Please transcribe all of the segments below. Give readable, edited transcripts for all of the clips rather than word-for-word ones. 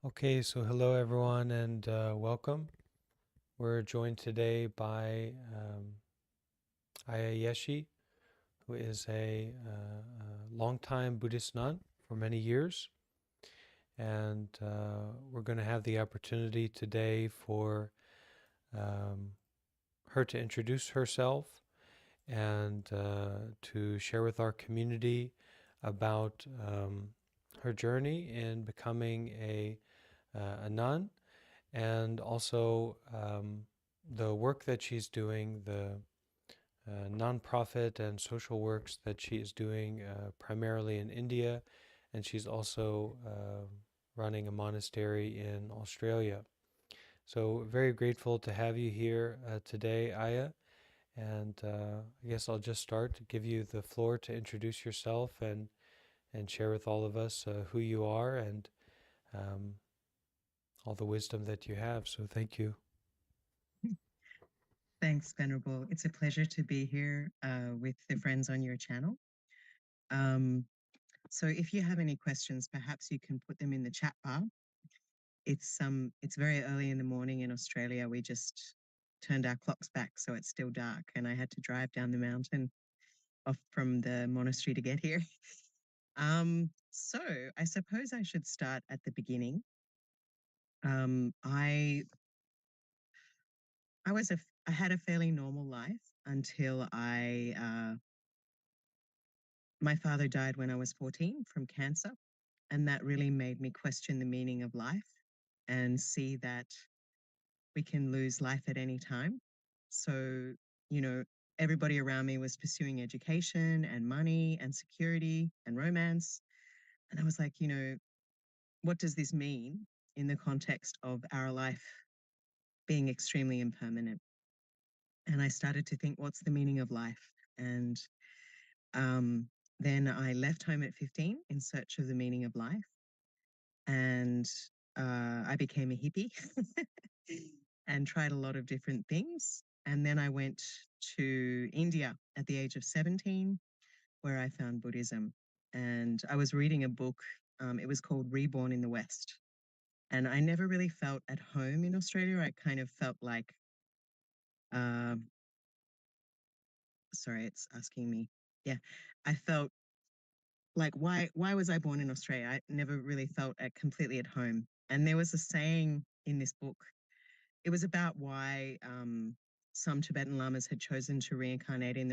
Okay, so hello everyone and welcome. We're joined today by Ayya Yeshe, who is a longtime Buddhist nun for many years. And we're going to have the opportunity today for her to introduce herself and to share with our community about her journey in becoming a nun, and also the work that she's doing, the nonprofit and social works that she is doing primarily in India, and she's also running a monastery in Australia. So, very grateful to have you here today, Ayya. And I guess I'll just start to give you the floor to introduce yourself and share with all of us who you are and um, all the wisdom that you have. So, thank you. Thanks, Venerable. It's a pleasure to be here with the friends on your channel. Um, so if you have any questions, perhaps you can put them in the chat bar. It's very early in the morning in Australia. We just turned our clocks back, so it's still dark, and I had to drive down the mountain off from the monastery to get here. So I suppose I should start at the beginning. I I had a fairly normal life until my father died when I was 14 from cancer, and that really made me question the meaning of life and see that we can lose life at any time. So, you know, everybody around me was pursuing education and money and security and romance. And I was like, what does this mean in the context of our life being extremely impermanent? And I started to think, what's the meaning of life? And um, then I left home at 15 in search of the meaning of life. And I became a hippie and tried a lot of different things. And then I went to India at the age of 17, where I found Buddhism. And I was reading a book, it was called Reborn in the West. And I never really felt at home in Australia. I kind of felt like, uh, sorry, it's asking me. Yeah, I felt like why was I born in Australia? I never really felt completely at home. And there was a saying in this book. It was about why some Tibetan lamas had chosen to reincarnate in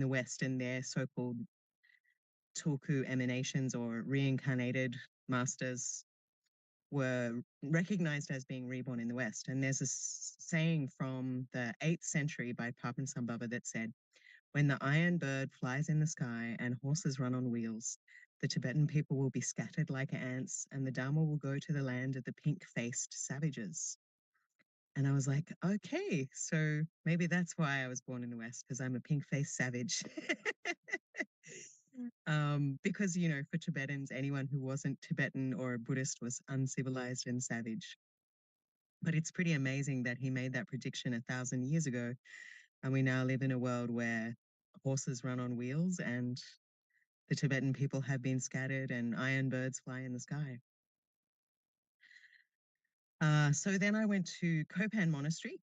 the West, and their so-called tulku emanations or reincarnated masters were recognized as being reborn in the West. And there's a saying from the 8th century by Papan Sambhava that said, when the iron bird flies in the sky and horses run on wheels, the Tibetan people will be scattered like ants, and the Dharma will go to the land of the pink-faced savages. And I was like, okay, so maybe that's why I was born in the West, because I'm a pink-faced savage. Because, for Tibetans, anyone who wasn't Tibetan or a Buddhist was uncivilized and savage. But it's pretty amazing that he made that prediction 1,000 years ago. And we now live in a world where horses run on wheels and the Tibetan people have been scattered and iron birds fly in the sky. So then I went to Kopan Monastery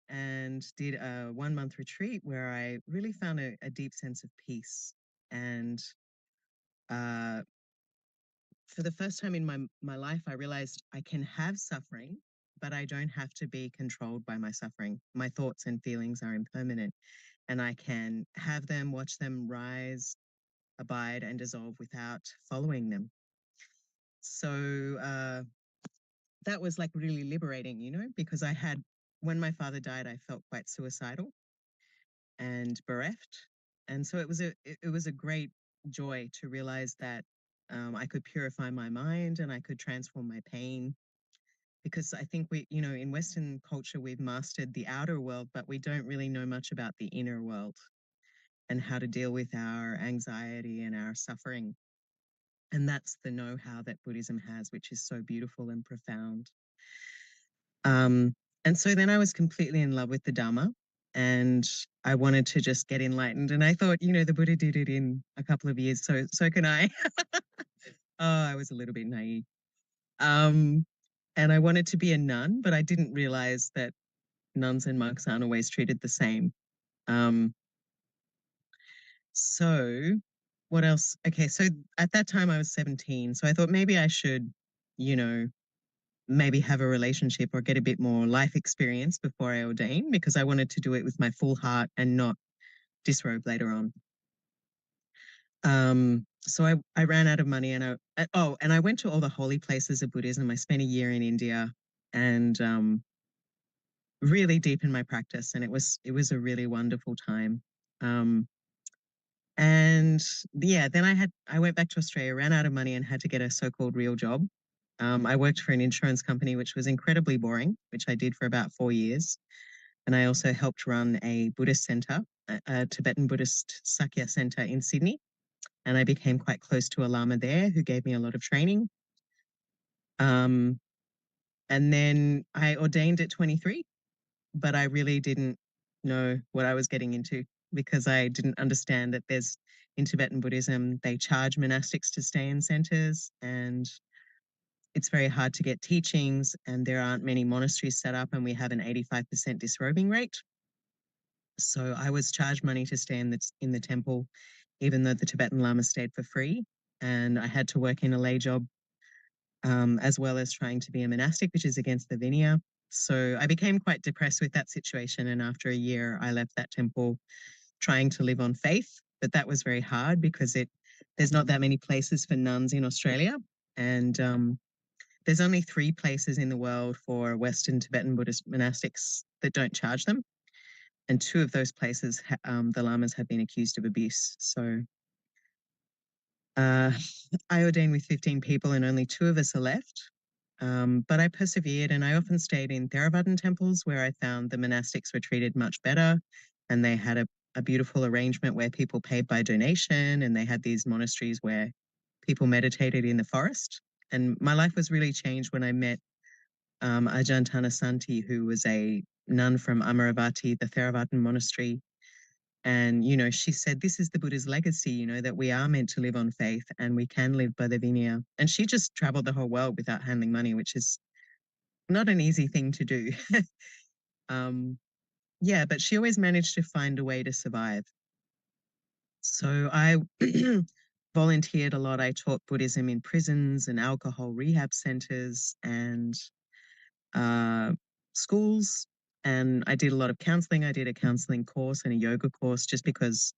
and did a 1 month retreat where I really found a deep sense of peace. And uh, for the first time in my life, I realized I can have suffering, but I don't have to be controlled by my suffering. My thoughts and feelings are impermanent, and I can have them, watch them rise, abide, and dissolve without following them. So that was like really liberating, because when my father died, I felt quite suicidal and bereft. And so it was a great joy to realize that I could purify my mind and I could transform my pain. Because I think in Western culture, we've mastered the outer world, but we don't really know much about the inner world and how to deal with our anxiety and our suffering. And that's the know-how that Buddhism has, which is so beautiful and profound. Um, and so then I was completely in love with the Dharma and I wanted to just get enlightened. And I thought, the Buddha did it in a couple of years, so can I. Oh, I was a little bit naive. Um, and I wanted to be a nun, but I didn't realize that nuns and monks aren't always treated the same. Um, so what else? Okay, so at that time I was 17, so I thought maybe I should, you know, maybe have a relationship or get a bit more life experience before I ordain, because I wanted to do it with my full heart and not disrobe later on. So I ran out of money, and I went to all the holy places of Buddhism. I spent a year in India, and really deep in my practice, and it was a really wonderful time. Um, and yeah, then I went back to Australia, ran out of money, and had to get a so-called real job. I worked for an insurance company, which was incredibly boring, which I did for about 4 years. And I also helped run a Buddhist center, a Tibetan Buddhist Sakya center in Sydney. And I became quite close to a Lama there who gave me a lot of training. Um, and then I ordained at 23, but I really didn't know what I was getting into, because I didn't understand that in Tibetan Buddhism, they charge monastics to stay in centers, and it's very hard to get teachings, and there aren't many monasteries set up, and we have an 85% disrobing rate. So I was charged money to stay in the temple, even though the Tibetan Lama stayed for free. And I had to work in a lay job, as well as trying to be a monastic, which is against the Vinaya. So I became quite depressed with that situation. And after a year, I left that temple trying to live on faith. But that was very hard because there's not that many places for nuns in Australia. And there's only 3 places in the world for Western Tibetan Buddhist monastics that don't charge them. And 2 of those places, the lamas have been accused of abuse. So uh, I ordained with 15 people, and only 2 of us are left. But I persevered, and I often stayed in Theravadan temples where I found the monastics were treated much better, and they had a beautiful arrangement where people paid by donation, and they had these monasteries where people meditated in the forest. And my life was really changed when I met Ajahn Tanasanti, who was a nun from Amaravati, the Theravadan monastery. And, she said, this is the Buddha's legacy, that we are meant to live on faith and we can live by the Vinaya. And she just traveled the whole world without handling money, which is not an easy thing to do. um, yeah, but she always managed to find a way to survive. So I volunteered a lot. I taught Buddhism in prisons and alcohol rehab centers and uh, schools. And I did a lot of counseling. I did a counseling course and a yoga course, just because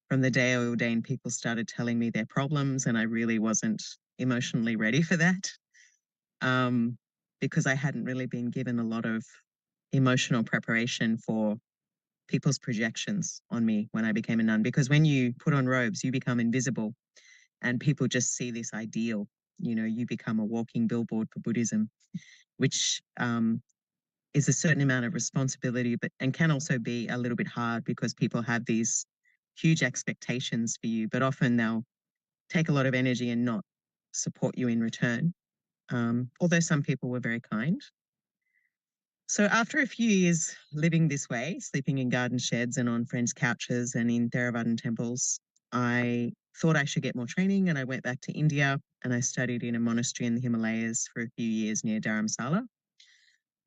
from the day I ordained, people started telling me their problems, and I really wasn't emotionally ready for that, because I hadn't really been given a lot of emotional preparation for people's projections on me when I became a nun. Because when you put on robes, you become invisible, and people just see this ideal. You become a walking billboard for Buddhism, which is a certain amount of responsibility, but and can also be a little bit hard, because people have these huge expectations for you, but often they'll take a lot of energy and not support you in return. Although some people were very kind. So after a few years living this way, sleeping in garden sheds and on friends' couches and in Theravadan temples, I thought I should get more training, and I went back to India and I studied in a monastery in the Himalayas for a few years near Dharamsala.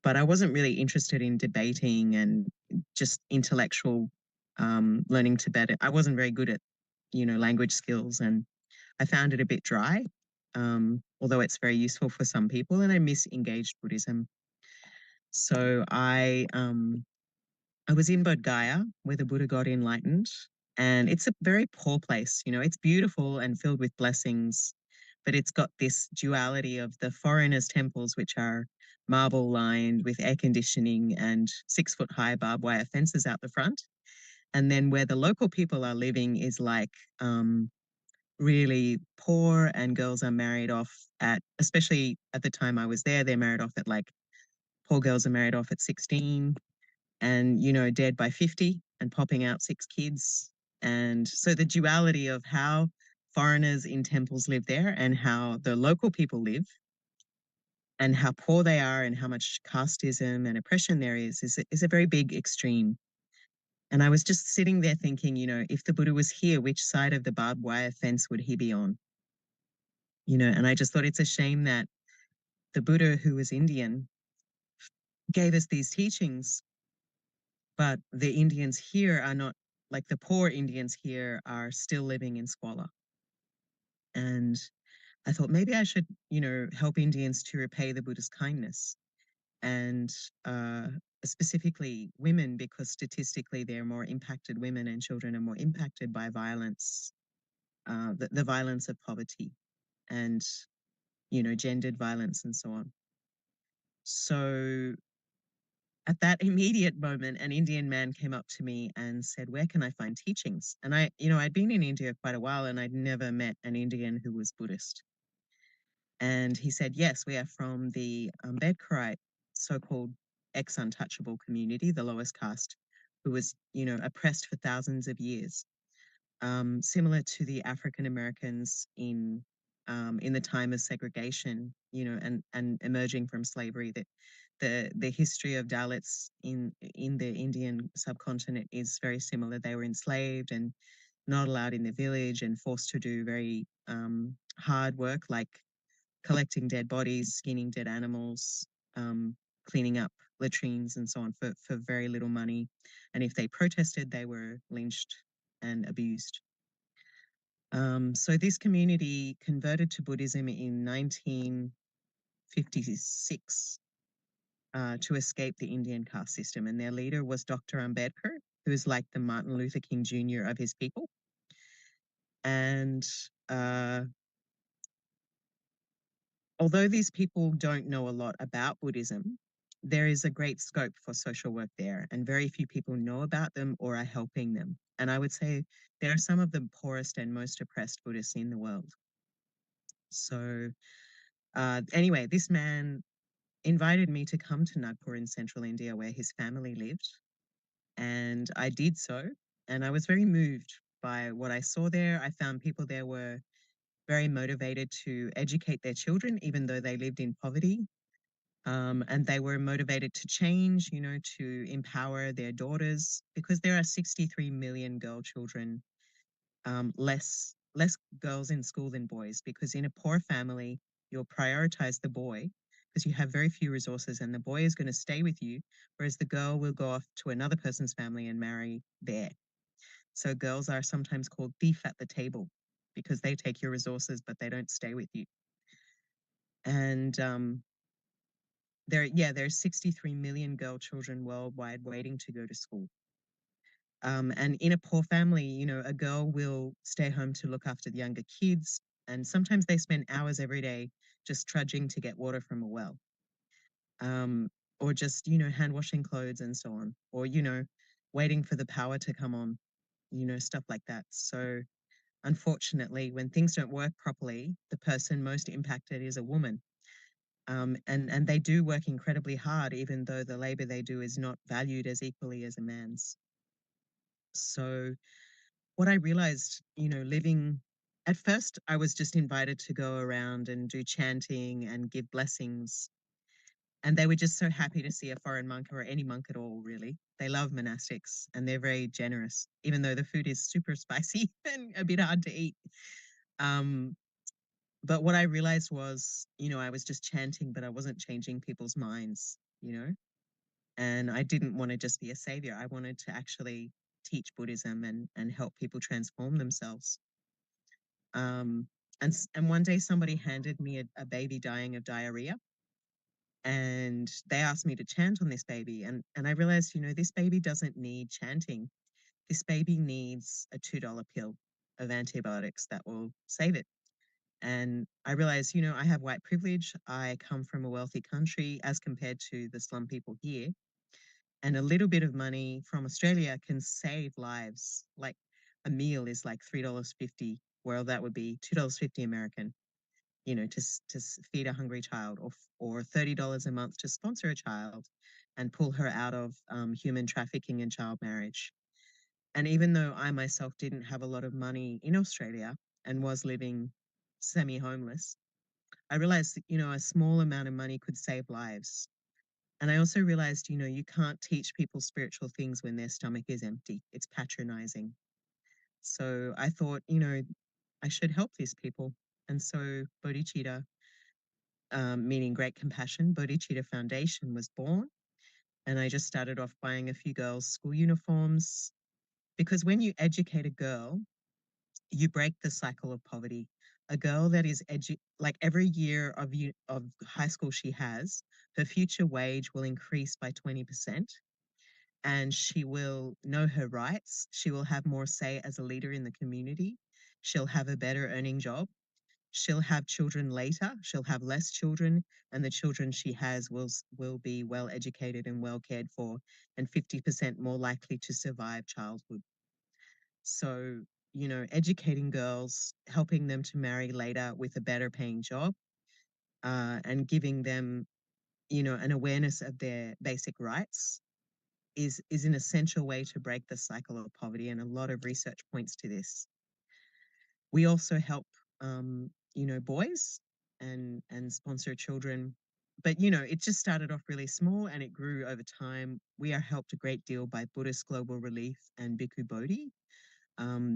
But I wasn't really interested in debating and just intellectual learning Tibetan. I wasn't very good at, language skills, and I found it a bit dry, although it's very useful for some people, and I miss engaged Buddhism. So I was in Bodh Gaya, where the Buddha got enlightened, and it's a very poor place. It's beautiful and filled with blessings, but it's got this duality of the foreigners' temples, which are marble lined with air conditioning and 6-foot high barbed wire fences out the front. And then where the local people are living is like really poor, and girls are married off especially at the time I was there, they're married off at poor girls are married off at 16, and, dead by 50 and popping out 6 kids. And so the duality of how foreigners in temples live there and how the local people live, and how poor they are and how much casteism and oppression there is a very big extreme. And I was just sitting there thinking, if the Buddha was here, which side of the barbed wire fence would he be on? And I just thought it's a shame that the Buddha, who was Indian, gave us these teachings, but the Indians here are not, like the poor Indians here are still living in squalor. And I thought maybe I should, help Indians to repay the Buddha's kindness, and specifically women, because statistically they're more impacted, women and children are more impacted by violence, the violence of poverty and, gendered violence and so on. So at that immediate moment, an Indian man came up to me and said, "Where can I find teachings?" And I'd been in India quite a while and I'd never met an Indian who was Buddhist. And he said, "Yes, we are from the Ambedkarite so-called ex-untouchable community, the lowest caste, who was, oppressed for thousands of years, similar to the African Americans in the time of segregation, and emerging from slavery. That the history of Dalits in the Indian subcontinent is very similar. They were enslaved and not allowed in the village and forced to do very hard work, like collecting dead bodies, skinning dead animals, um, cleaning up latrines and so on, for very little money. And if they protested, they were lynched and abused. So this community converted to Buddhism in 1956 to escape the Indian caste system. And their leader was Dr. Ambedkar, who is like the Martin Luther King Jr. of his people. And uh, although these people don't know a lot about Buddhism, there is a great scope for social work there, and very few people know about them or are helping them. And I would say there are some of the poorest and most oppressed Buddhists in the world. So, anyway, this man invited me to come to Nagpur in central India, where his family lived. And I did so. And I was very moved by what I saw there. I found people there were very motivated to educate their children, even though they lived in poverty. And they were motivated to change, to empower their daughters, because there are 63 million girl children, less girls in school than boys, because in a poor family, you'll prioritize the boy because you have very few resources, and the boy is going to stay with you, whereas the girl will go off to another person's family and marry there. So girls are sometimes called thief at the table because they take your resources, but they don't stay with you. And there's 63 million girl children worldwide waiting to go to school. And in a poor family, a girl will stay home to look after the younger kids. And sometimes they spend hours every day just trudging to get water from a well, um, or just, hand washing clothes and so on, or, waiting for the power to come on, stuff like that. So unfortunately, when things don't work properly, the person most impacted is a woman. And they do work incredibly hard, even though the labor they do is not valued as equally as a man's. So what I realized, living at first, I was just invited to go around and do chanting and give blessings. And they were just so happy to see a foreign monk, or any monk at all, really. They love monastics and they're very generous, even though the food is super spicy and a bit hard to eat. Um, but what I realized was, I was just chanting, but I wasn't changing people's minds. And I didn't want to just be a savior. I wanted to actually teach Buddhism and help people transform themselves. Um, and one day somebody handed me a baby dying of diarrhea, and they asked me to chant on this baby. And I realized, this baby doesn't need chanting. This baby needs a $2 pill of antibiotics that will save it. And I realized, I have white privilege. I come from a wealthy country as compared to the slum people here. And a little bit of money from Australia can save lives. Like a meal is like $3.50, where that would be $2.50 American, to feed a hungry child, or $30 a month to sponsor a child and pull her out of human trafficking and child marriage. And even though I myself didn't have a lot of money in Australia and was living semi-homeless, I realized that, a small amount of money could save lives. And I also realized, you can't teach people spiritual things when their stomach is empty. It's patronizing. So I thought, I should help these people. And so Bodhicitta meaning great compassion, Bodhicitta Foundation was born. And I just started off buying a few girls' school uniforms because when you educate a girl, you break the cycle of poverty. A girl that is like every year of high school she has, her future wage will increase by 20%, and she will know her rights. She will have more say as a leader in the community. She'll have a better earning job. She'll have children later. She'll have less children, and the children she has will be well educated and well cared for, and 50% more likely to survive childhood. So, educating girls, helping them to marry later with a better paying job, and giving them, an awareness of their basic rights is an essential way to break the cycle of poverty. And a lot of research points to this. We also help, boys and sponsor children. But, it just started off really small and it grew over time. We are helped a great deal by Buddhist Global Relief and Bhikkhu Bodhi.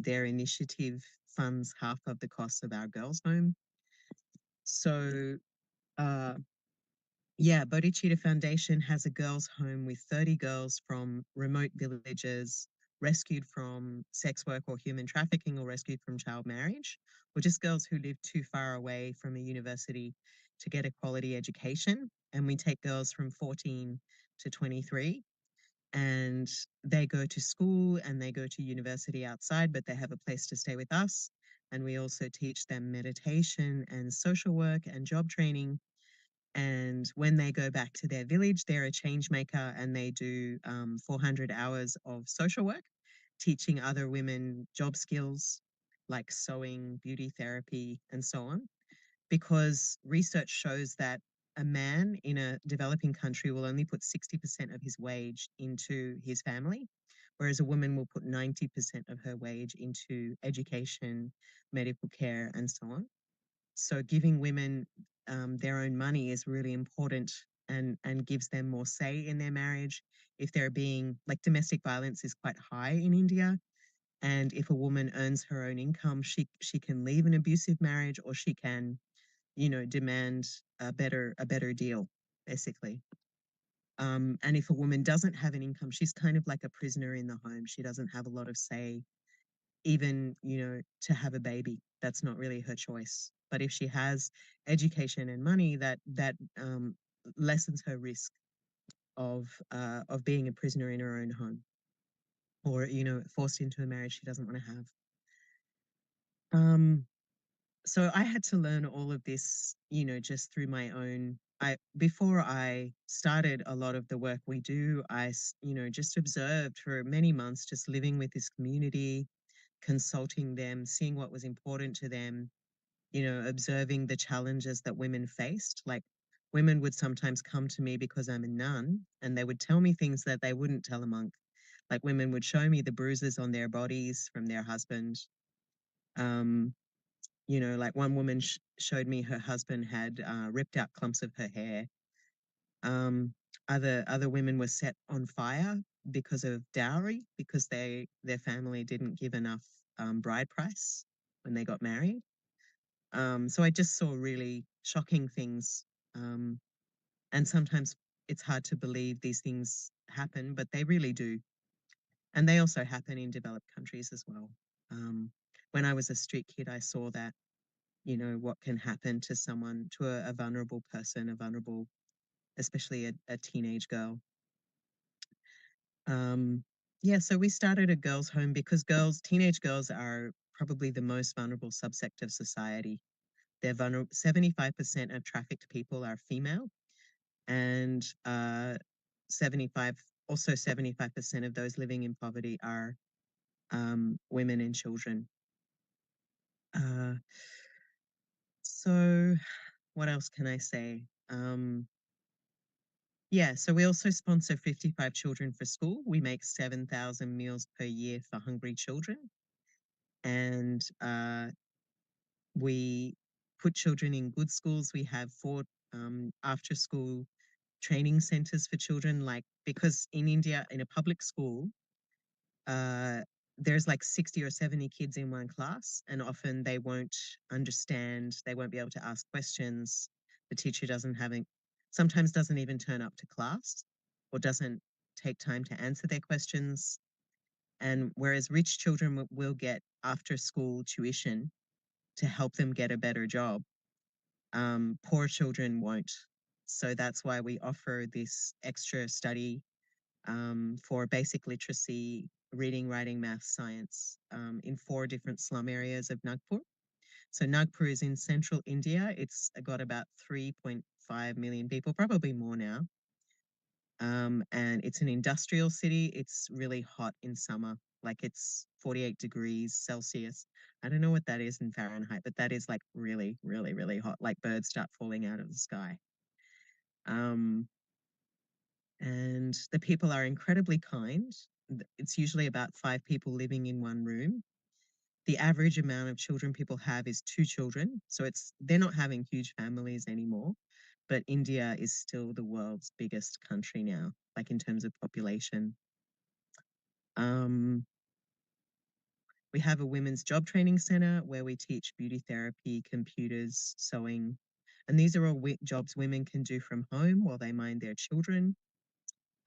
Their initiative funds half of the cost of our girls' home. So, uh, yeah, Bodhicitta Foundation has a girls' home with 30 girls from remote villages rescued from sex work or human trafficking or rescued from child marriage, or just girls who live too far away from a university to get a quality education. And we take girls from 14 to 23 and they go to school and they go to university outside, but they have a place to stay with us. And we also teach them meditation and social work and job training. And when they go back to their village, they're a change maker and they do 400 hours of social work, teaching other women job skills like sewing, beauty therapy, and so on. Because research shows that a man in a developing country will only put 60% of his wage into his family, whereas a woman will put 90% of her wage into education, medical care, and so on. So giving women their own money is really important and gives them more say in their marriage. If they're being like domestic violence is quite high in India, and if a woman earns her own income, she can leave an abusive marriage or she can, demand a better deal, basically. And if a woman doesn't have an income, she's kind of like a prisoner in the home. She doesn't have a lot of say, even, to have a baby. That's not really her choice. But if she has education and money, that lessens her risk of being a prisoner in her own home, or forced into a marriage she doesn't want to have. Um, so I had to learn all of this, just through my own. Before I started a lot of the work we do, just observed for many months, just living with this community, consulting them, seeing what was important to them, observing the challenges that women faced. Like women would sometimes come to me because I'm a nun and they would tell me things that they wouldn't tell a monk. Like women would show me the bruises on their bodies from their husband. Um, like one woman showed me her husband had ripped out clumps of her hair. Um, other women were set on fire because of dowry, because their family didn't give enough bride price when they got married. So I just saw really shocking things. Um, and sometimes it's hard to believe these things happen, but they really do. And they also happen in developed countries as well. Um, when I was a street kid, I saw that, what can happen to someone, to a vulnerable person, especially a teenage girl. Um, yeah, so we started a girls' home because teenage girls are probably the most vulnerable subsect of society. They're vulnerable. 75% of trafficked people are female, and 75% of those living in poverty are women and children. Uh, so what else can I say? Yeah, so we also sponsor 55 children for school. We make 7,000 meals per year for hungry children. And we put children in good schools. We have 4 after school training centers for children, like because in India, in a public school, uh, there's like 60 or 70 kids in one class, and often they won't understand, they won't be able to ask questions. the teacher sometimes doesn't even turn up to class or doesn't take time to answer their questions. And whereas rich children will get after school tuition to help them get a better job, poor children won't. So that's why we offer this extra study for basic literacy, reading, writing, math, science in 4 different slum areas of Nagpur. So Nagpur is in central India. It's got about 3.5 million people, probably more now. And it's an industrial city. It's really hot in summer, like it's 48 degrees Celsius. I don't know what that is in Fahrenheit, but that is like really, really, really hot. Like birds start falling out of the sky. Um, and the people are incredibly kind. It's usually about 5 people living in one room. The average amount of children people have is 2 children. So they're not having huge families anymore. But India is still the world's biggest country now, like in terms of population. Um, we have a women's job training center where we teach beauty therapy, computers, sewing. And these are all jobs women can do from home while they mind their children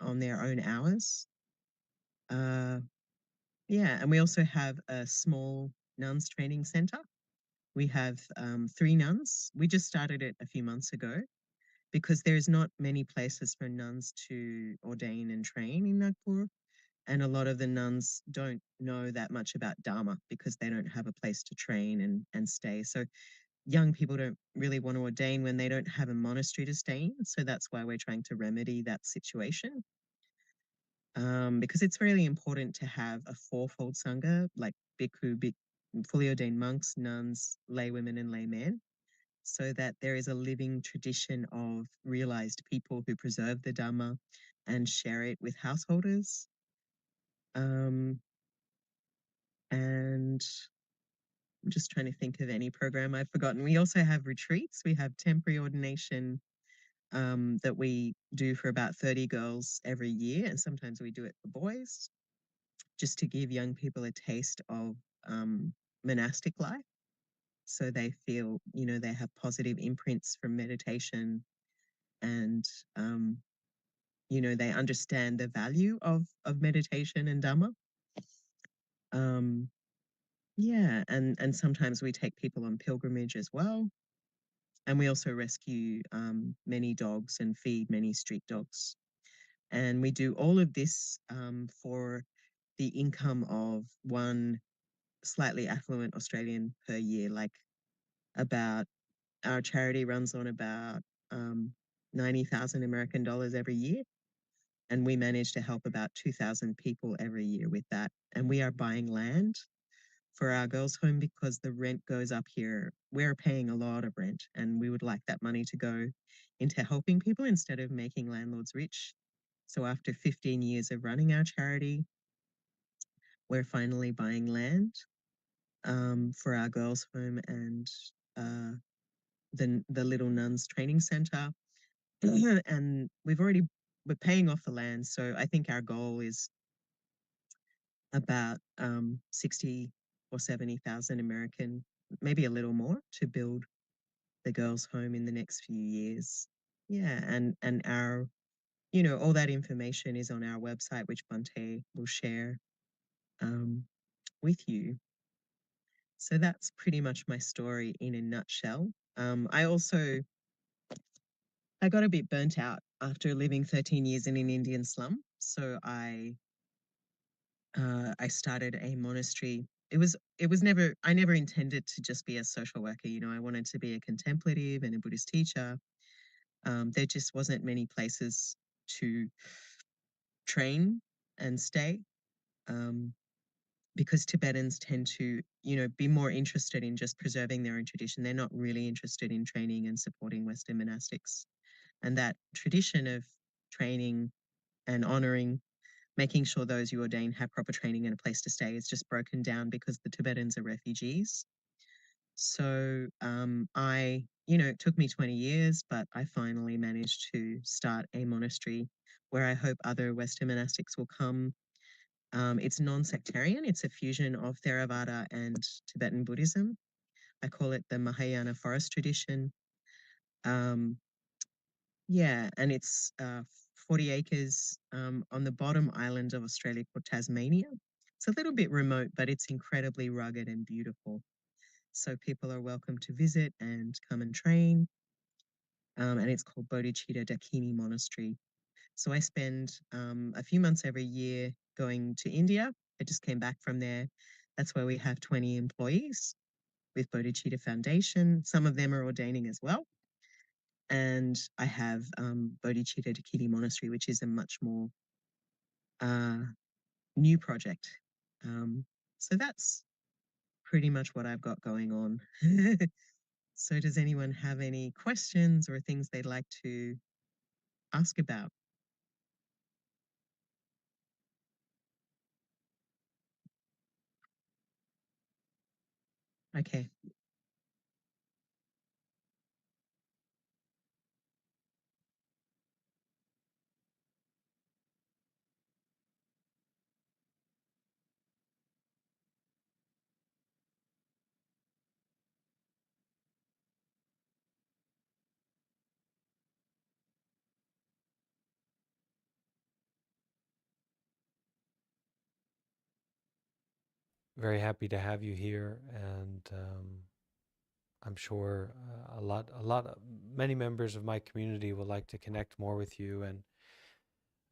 on their own hours. Uh, yeah, and we also have a small nuns training center. We have 3 nuns. We just started it a few months ago because there's not many places for nuns to ordain and train in Nagpur. And a lot of the nuns don't know that much about Dharma because they don't have a place to train and stay. So young people don't really want to ordain when they don't have a monastery to stay in. So that's why we're trying to remedy that situation. Because it's really important to have a 4-fold Sangha, like bhikkhu, fully ordained monks, nuns, lay women, and laymen, so that there is a living tradition of realized people who preserve the Dhamma and share it with householders. And I'm just trying to think of any program I've forgotten. We also have retreats. We have temporary ordination that we do for about 30 girls every year. And sometimes we do it for boys, just to give young people a taste of monastic life. So they feel, they have positive imprints from meditation and, they understand the value of meditation and Dhamma. Yeah, and sometimes we take people on pilgrimage as well. And we also rescue many dogs and feed many street dogs. And we do all of this for the income of one slightly affluent Australian per year. Like our charity runs on about 90,000 American dollars every year. And we manage to help about 2,000 people every year with that. And we are buying land for our girls' home because the rent goes up here. We're paying a lot of rent and we would like that money to go into helping people instead of making landlords rich. So after 15 years of running our charity, we're finally buying land for our girls' home and the Little Nuns Training Center. And we're paying off the land. So I think our goal is about 60 or 70,000 American, maybe a little more, to build the girls' home in the next few years. Yeah, and our, all that information is on our website, which Bante will share with you. So that's pretty much my story in a nutshell. I got a bit burnt out after living 13 years in an Indian slum. So I started a monastery. I never intended to just be a social worker. I wanted to be a contemplative and a Buddhist teacher. There just wasn't many places to train and stay because Tibetans tend to, be more interested in just preserving their own tradition. They're not really interested in training and supporting Western monastics. And that tradition of training and honoring, making sure those you ordain have proper training and a place to stay is just broken down because the Tibetans are refugees. So it took me 20 years, but I finally managed to start a monastery where I hope other Western monastics will come. It's non-sectarian. It's a fusion of Theravada and Tibetan Buddhism. I call it the Mahayana forest tradition. Um, yeah, and it's 40 acres on the bottom island of Australia called Tasmania. It's a little bit remote, but it's incredibly rugged and beautiful. So people are welcome to visit and come and train. And it's called Bodhicitta Dakini Monastery. So I spend a few months every year going to India. I just came back from there. That's where we have 20 employees with Bodhicitta Foundation. Some of them are ordaining as well. And I have Bodhicitta Dakini Monastery, which is a much more new project. So that's pretty much what I've got going on. So does anyone have any questions or things they'd like to ask about? Okay. Very happy to have you here, and I'm sure many members of my community would like to connect more with you, and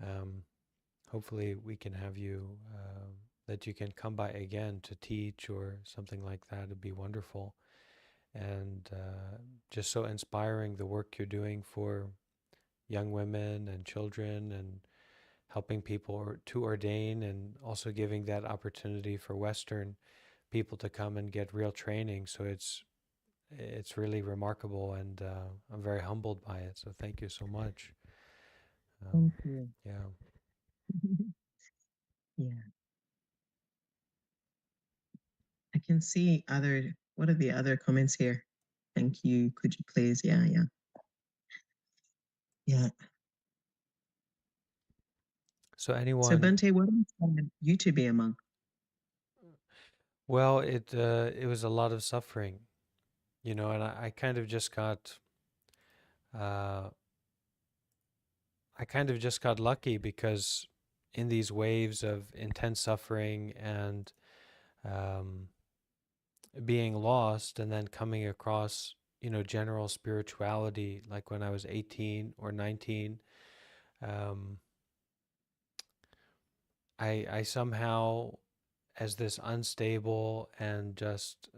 um, hopefully we can have you that you can come by again to teach or something like that. It'd be wonderful, and just so inspiring the work you're doing for young women and children, and helping people to ordain, and also giving that opportunity for Western people to come and get real training. So it's really remarkable, and I'm very humbled by it. So thank you so much. Thank you. Yeah. Yeah. I can see what are the other comments here? Thank you. Could you please? Yeah, yeah. Yeah. So So anyone, Bante, what inspired you to be a monk? well, it was a lot of suffering, and I kind of just got uh, I kind of just got lucky, because in these waves of intense suffering and um, being lost, and then coming across general spirituality, like when I was 18 or 19. um, I somehow, as this unstable and just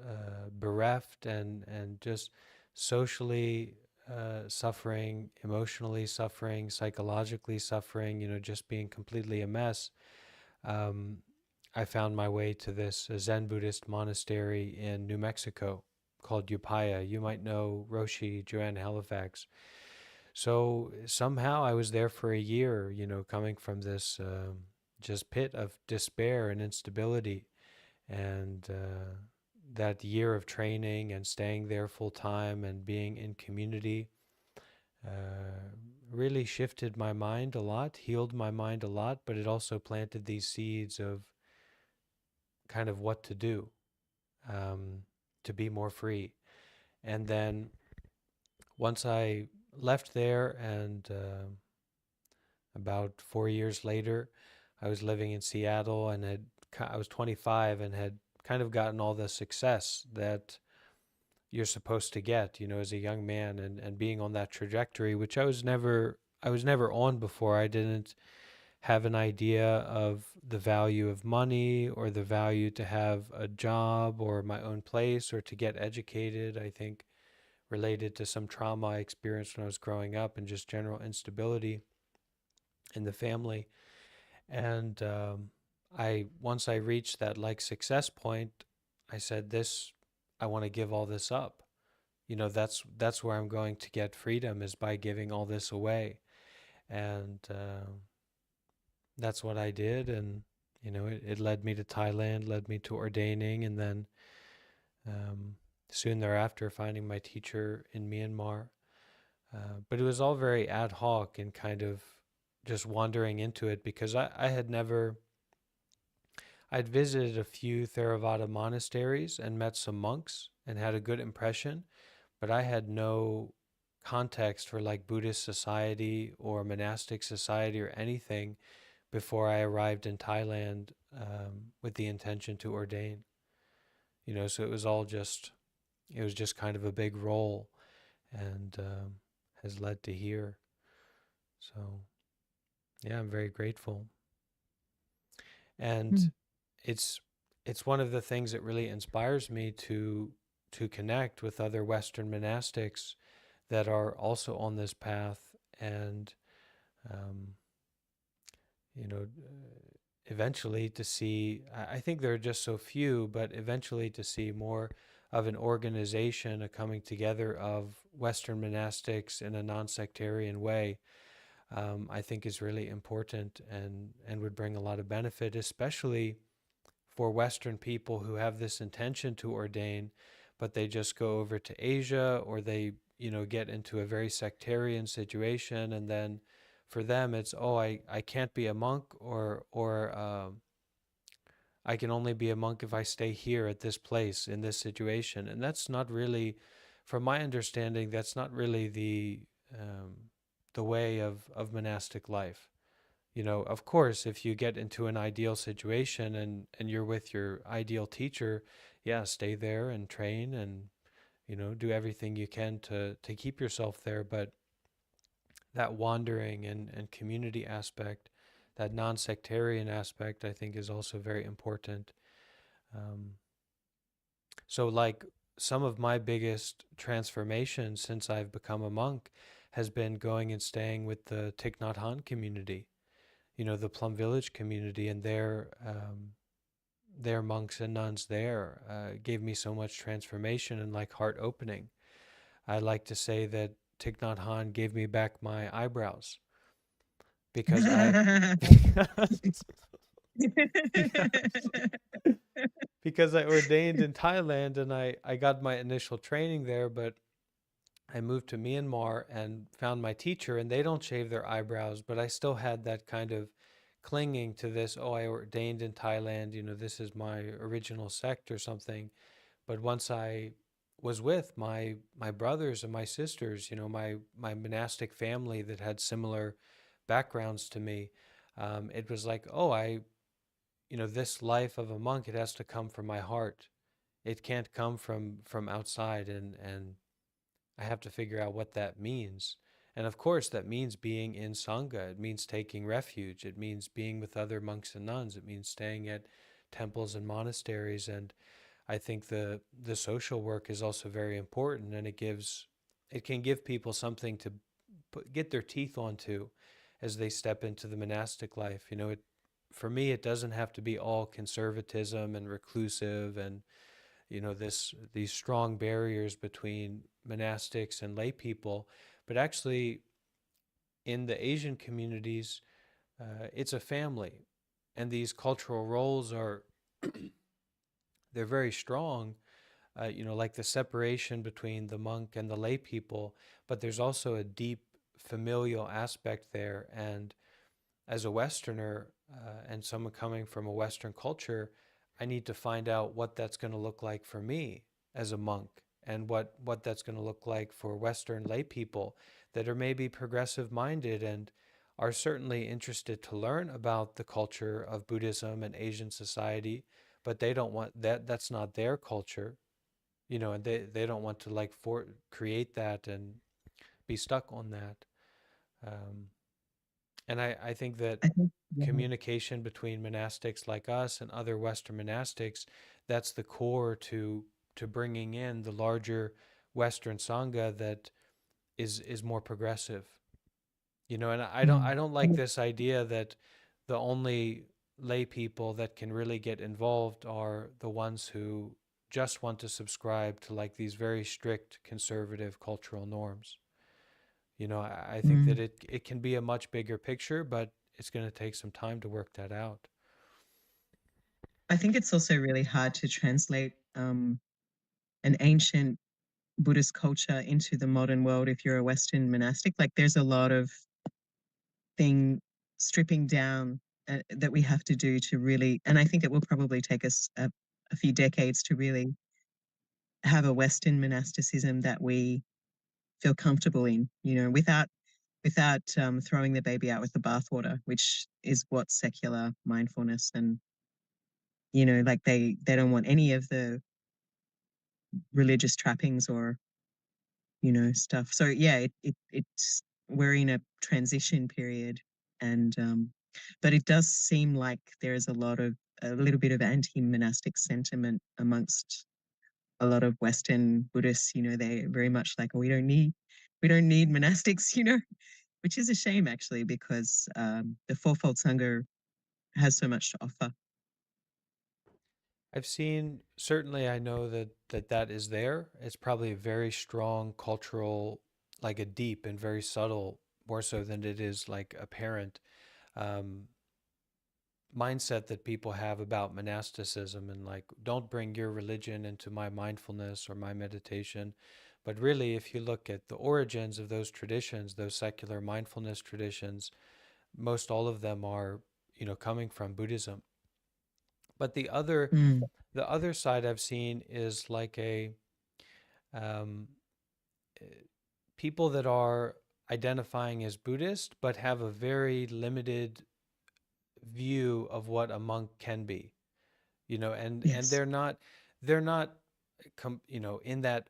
bereft, and just socially suffering, emotionally suffering, psychologically suffering, just being completely a mess. um, I found my way to this Zen Buddhist monastery in New Mexico called Upaya. You might know Roshi Joanne Halifax. So somehow I was there for a year, coming from this just pit of despair and instability. And that year of training and staying there full time and being in community really shifted my mind a lot, healed my mind a lot, but it also planted these seeds of kind of what to do um, to be more free. And then once I left there, and about 4 years later, I was living in Seattle, and I was 25 and had kind of gotten all the success that you're supposed to get, as a young man, and being on that trajectory, which I was never on before. I didn't have an idea of the value of money, or the value to have a job or my own place, or to get educated. I think related to some trauma I experienced when I was growing up, and just general instability in the family. And once I reached that like success point, I said, this, I want to give all this up. That's where I'm going to get freedom, is by giving all this away. And that's what I did. And it led me to Thailand, led me to ordaining, and then soon thereafter finding my teacher in Myanmar. But it was all very ad hoc, and kind of just wandering into it, because I had never, I'd visited a few Theravada monasteries and met some monks and had a good impression, but I had no context for like Buddhist society or monastic society or anything before I arrived in Thailand with the intention to ordain. So it was all just, it was just kind of a big role, and has led to here. So yeah, I'm very grateful. And Mm. it's it's one of the things that really inspires me to connect with other Western monastics that are also on this path, and um, eventually to see. I think there are just so few, but eventually to see more of an organization, a coming together of Western monastics in a non-sectarian way, I think is really important, and would bring a lot of benefit, especially for Western people who have this intention to ordain, but they just go over to Asia, or they, get into a very sectarian situation. And then for them, it's, oh, I can't be a monk, or I can only be a monk if I stay here at this place in this situation. And that's not really, from my understanding, that's not really the way of monastic life. Of course, if you get into an ideal situation, and you're with your ideal teacher, yeah, stay there and train, and do everything you can to keep yourself there. But that wandering and community aspect, that non-sectarian aspect, I think is also very important. Um, so, like, some of my biggest transformations since I've become a monk has been going and staying with the Thich Nhat Hanh community, the Plum Village community, and their monks and nuns there gave me so much transformation and like heart opening. I like to say that Thich Nhat Hanh gave me back my eyebrows because I yes, because I ordained in Thailand, and I got my initial training there, but I moved to Myanmar and found my teacher, and they don't shave their eyebrows, but I still had that kind of clinging to this. Oh, I ordained in Thailand, this is my original sect or something. But once I was with my brothers and my sisters, my monastic family that had similar backgrounds to me, it was like, oh, this life of a monk, it has to come from my heart. It can't come from outside, and I have to figure out what that means. And of course, that means being in Sangha. It means taking refuge. It means being with other monks and nuns. It means staying at temples and monasteries. And I think the social work is also very important, and it can give people something to get their teeth onto as they step into the monastic life. For me, it doesn't have to be all conservatism and reclusive, and these strong barriers between monastics and lay people. But actually, in the Asian communities, it's a family, and these cultural roles are they're very strong. Like the separation between the monk and the lay people, but there's also a deep familial aspect there. And as a Westerner, and someone coming from a Western culture, I need to find out what that's going to look like for me as a monk, and what that's going to look like for Western lay people that are maybe progressive minded and are certainly interested to learn about the culture of Buddhism and Asian society, but they don't want that. That's not their culture, and they don't want to like create that and be stuck on that. Um, and I think that I think, yeah. communication between monastics like us and other Western monastics, that's the core to bringing in the larger Western Sangha that is more progressive. And Mm. I don't like this idea that the only lay people that can really get involved are the ones who just want to subscribe to like these very strict conservative cultural norms. I think that Mm. it can be a much bigger picture, but it's going to take some time to work that out. I think it's also really hard to translate an ancient Buddhist culture into the modern world if you're a Western monastic. Like there's a lot of thing stripping down that we have to do to really, and I think it will probably take us a few decades to really have a Western monasticism that we feel comfortable in, without throwing the baby out with the bathwater, which is what secular mindfulness and like they don't want any of the religious trappings or stuff. So yeah, it's we're in a transition period, and but it does seem like there is a little bit of anti-monastic sentiment amongst a lot of Western Buddhists. They're very much like, oh, we don't need monastics, which is a shame actually, because the Fourfold Sangha has so much to offer. I've seen, certainly I know that is there. It's probably a very strong cultural, like a deep and very subtle, more so than it is like apparent, um, mindset that people have about monasticism, and like, don't bring your religion into my mindfulness or my meditation. But really, if you look at the origins of those traditions, those secular mindfulness traditions, most all of them are, coming from Buddhism. But Mm, the other side I've seen is like a, um, eh, people that are identifying as Buddhist but have a very limited view of what a monk can be. And yes. they're not in that,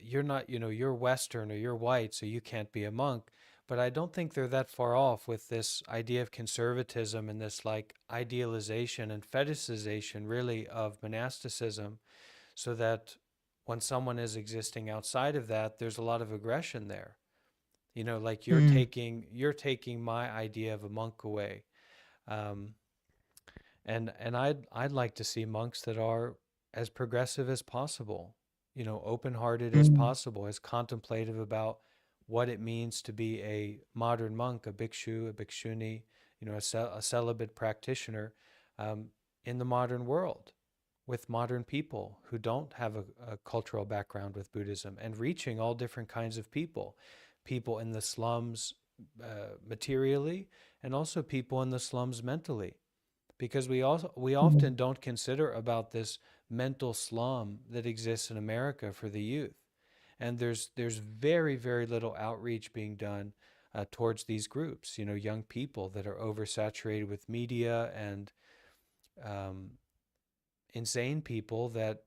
you're not, you're Western or you're white, so you can't be a monk. But I don't think they're that far off with this idea of conservatism and this like idealization and fetishization really of monasticism, so that when someone is existing outside of that, there's a lot of aggression there. Like Mm, you're taking my idea of a monk away. um, and I'd like to see monks that are as progressive as possible, open-hearted as mm, possible, as contemplative about what it means to be a modern monk, a bhikshu, a bhikshuni, a celibate practitioner, um, in the modern world, with modern people who don't have a cultural background with Buddhism, and reaching all different kinds of people, people in the slums, materially, and also people in the slums mentally, because we mm, often don't consider about this mental slum that exists in America for the youth, and there's very very little outreach being done towards these groups. Young people that are oversaturated with media, and um, insane people that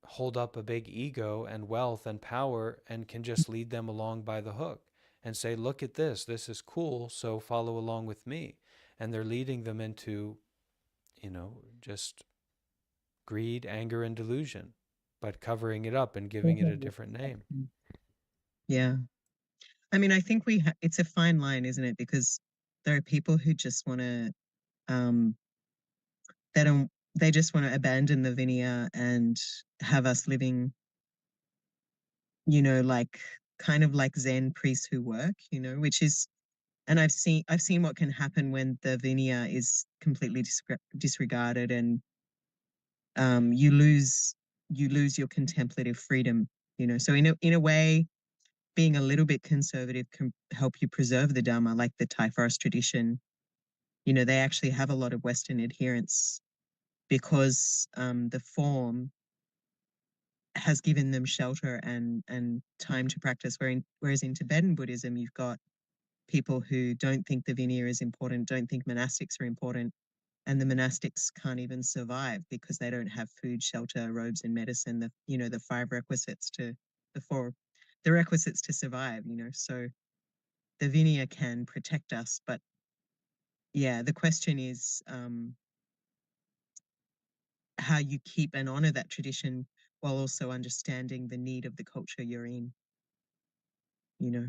hold up a big ego and wealth and power and can just lead them along by the hook and say, look at this, this is cool, so follow along with me. And they're leading them into, just greed, anger, and delusion, but covering it up and giving it a different name. mm. Yeah. I mean, I think it's a fine line, isn't it? Because there are people who just want to, um, they don't, they just want to abandon the vinaya and have us living, like kind of like Zen priests who work, which is, and I've seen what can happen when the vinaya is completely disregarded, and you lose your contemplative freedom. So in a way, being a little bit conservative can help you preserve the Dharma, like the Thai forest tradition. They actually have a lot of Western adherents because the form has given them shelter and time to practice. Whereas in Tibetan Buddhism, you've got people who don't think the Vinaya is important, don't think monastics are important, and the monastics can't even survive because they don't have food, shelter, robes, and medicine. The five requisites to the four, the requisites to survive. So the Vinaya can protect us, but yeah, the question is how you keep and honor that tradition while also understanding the need of the culture you're in. You know,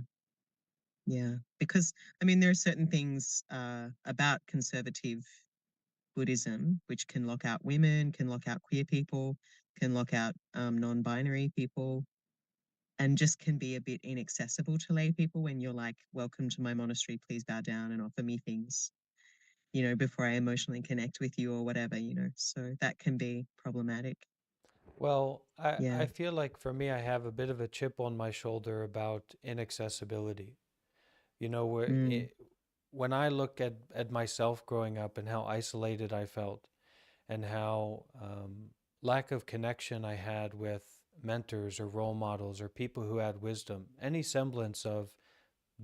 yeah, because I mean, there are certain things about conservative Buddhism which can lock out women, can lock out queer people, can lock out non-binary people, and just can be a bit inaccessible to lay people when you're like, "Welcome to my monastery. Please bow down and offer me things." Before I emotionally connect with you or whatever. So that can be problematic. Well, I Yeah. feel like for me, I have a bit of a chip on my shoulder about inaccessibility. Where Mm, when I look at myself growing up and how isolated I felt, and how lack of connection I had with mentors or role models or people who had wisdom, any semblance of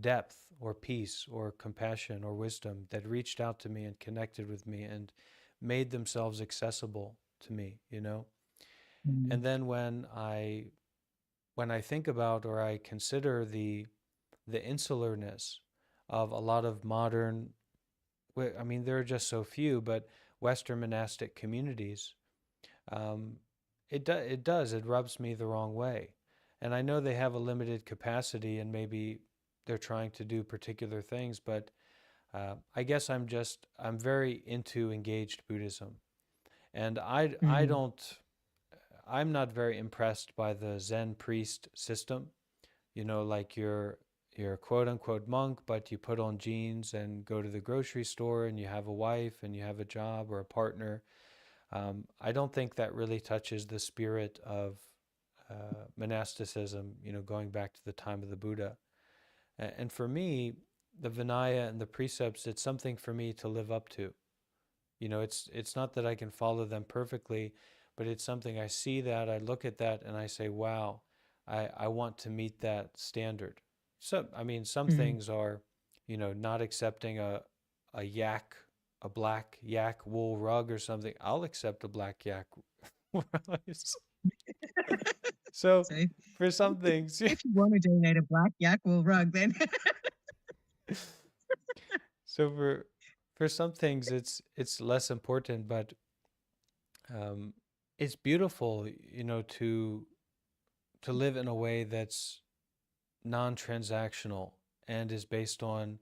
depth or peace or compassion or wisdom that reached out to me and connected with me and made themselves accessible to me, you know? Mm. And then when I think about or I consider the insularness of a lot of modern, I mean, there are just so few, but Western monastic communities, um, it rubs me the wrong way. And I know they have a limited capacity and maybe they're trying to do particular things, but I guess I'm very into engaged Buddhism. And Mm. I'm not very impressed by the Zen priest system. You know, like you're a quote unquote monk, but you put on jeans and go to the grocery store and you have a wife and you have a job or a partner. I don't think that really touches the spirit of monasticism, you know, going back to the time of the Buddha. And for me, the Vinaya and the precepts, it's something for me to live up to. You know, it's not that I can follow them perfectly, but it's something I see that, I look at that, and I say, wow, I want to meet that standard. So, I mean, some Mm. things are, you know, not accepting a yak, a black yak wool rug or something. I'll accept a black yak rug. So, So for some things, if you want to donate a black yak wool rug, then so for some things, it's less important, but um, it's beautiful, you know, to live in a way that's non-transactional and is based on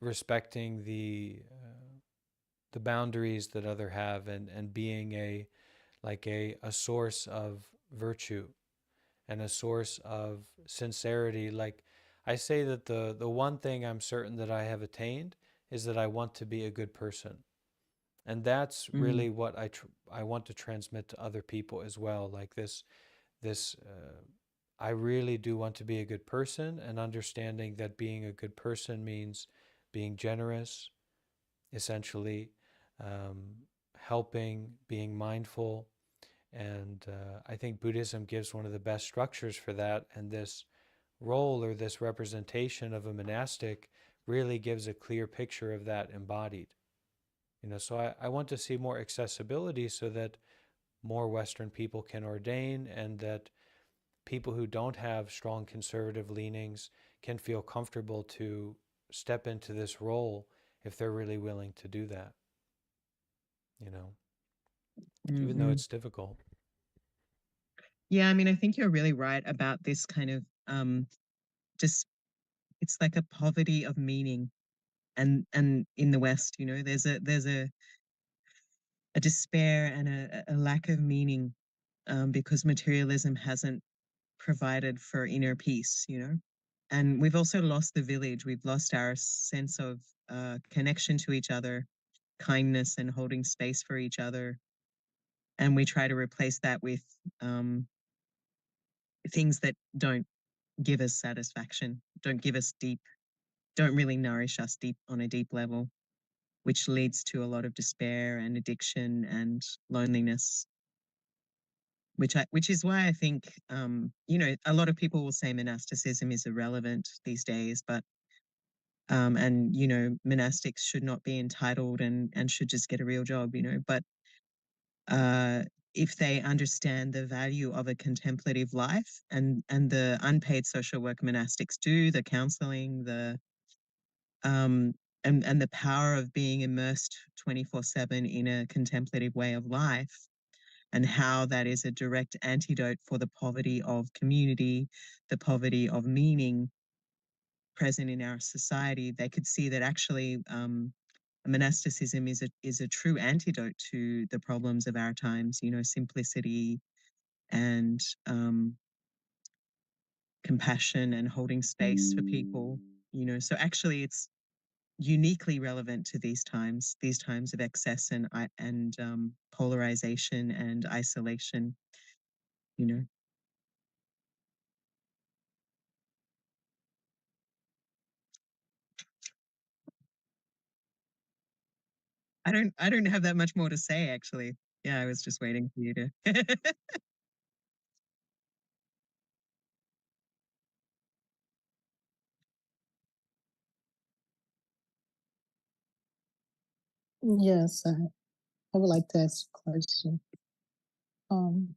respecting the boundaries that other have and being a source of virtue and a source of sincerity. Like I say that the one thing I'm certain that I have attained is that I want to be a good person, and that's mm. really what I want to transmit to other people as well. Like this I really do want to be a good person, and understanding that being a good person means being generous, essentially, helping, being mindful. And I think Buddhism gives one of the best structures for that. And this role or this representation of a monastic really gives a clear picture of that embodied. You know, so I want to see more accessibility so that more Western people can ordain and that people who don't have strong conservative leanings can feel comfortable to step into this role if they're really willing to do that, you know, even though Hmm. it's difficult. Yeah, I mean, I think you're really right about this kind of just it's like a poverty of meaning, and in the West, you know, there's a despair and a lack of meaning because materialism hasn't provided for inner peace, you know. And we've also lost the village. We've lost our sense of connection to each other, kindness, and holding space for each other. And we try to replace that with um, things that don't give us satisfaction, don't give us deep, don't really nourish us deep on a deep level, which leads to a lot of despair and addiction and loneliness. Which is why I think you know, a lot of people will say monasticism is irrelevant these days, but and you know, monastics should not be entitled and should just get a real job, you know. But uh, if they understand the value of a contemplative life and the unpaid social work monastics do, the counseling, the um, and the power of being immersed 24/7 in a contemplative way of life, and how that is a direct antidote for the poverty of community, the poverty of meaning present in our society, they could see that actually monasticism is a true antidote to the problems of our times. You know, simplicity and compassion and holding space for people. You know, so actually, it's uniquely relevant to these times of excess and polarization and isolation. You know, I don't have that much more to say actually. Yeah, I was just waiting for you to. Yes, I would like to ask a question. Um,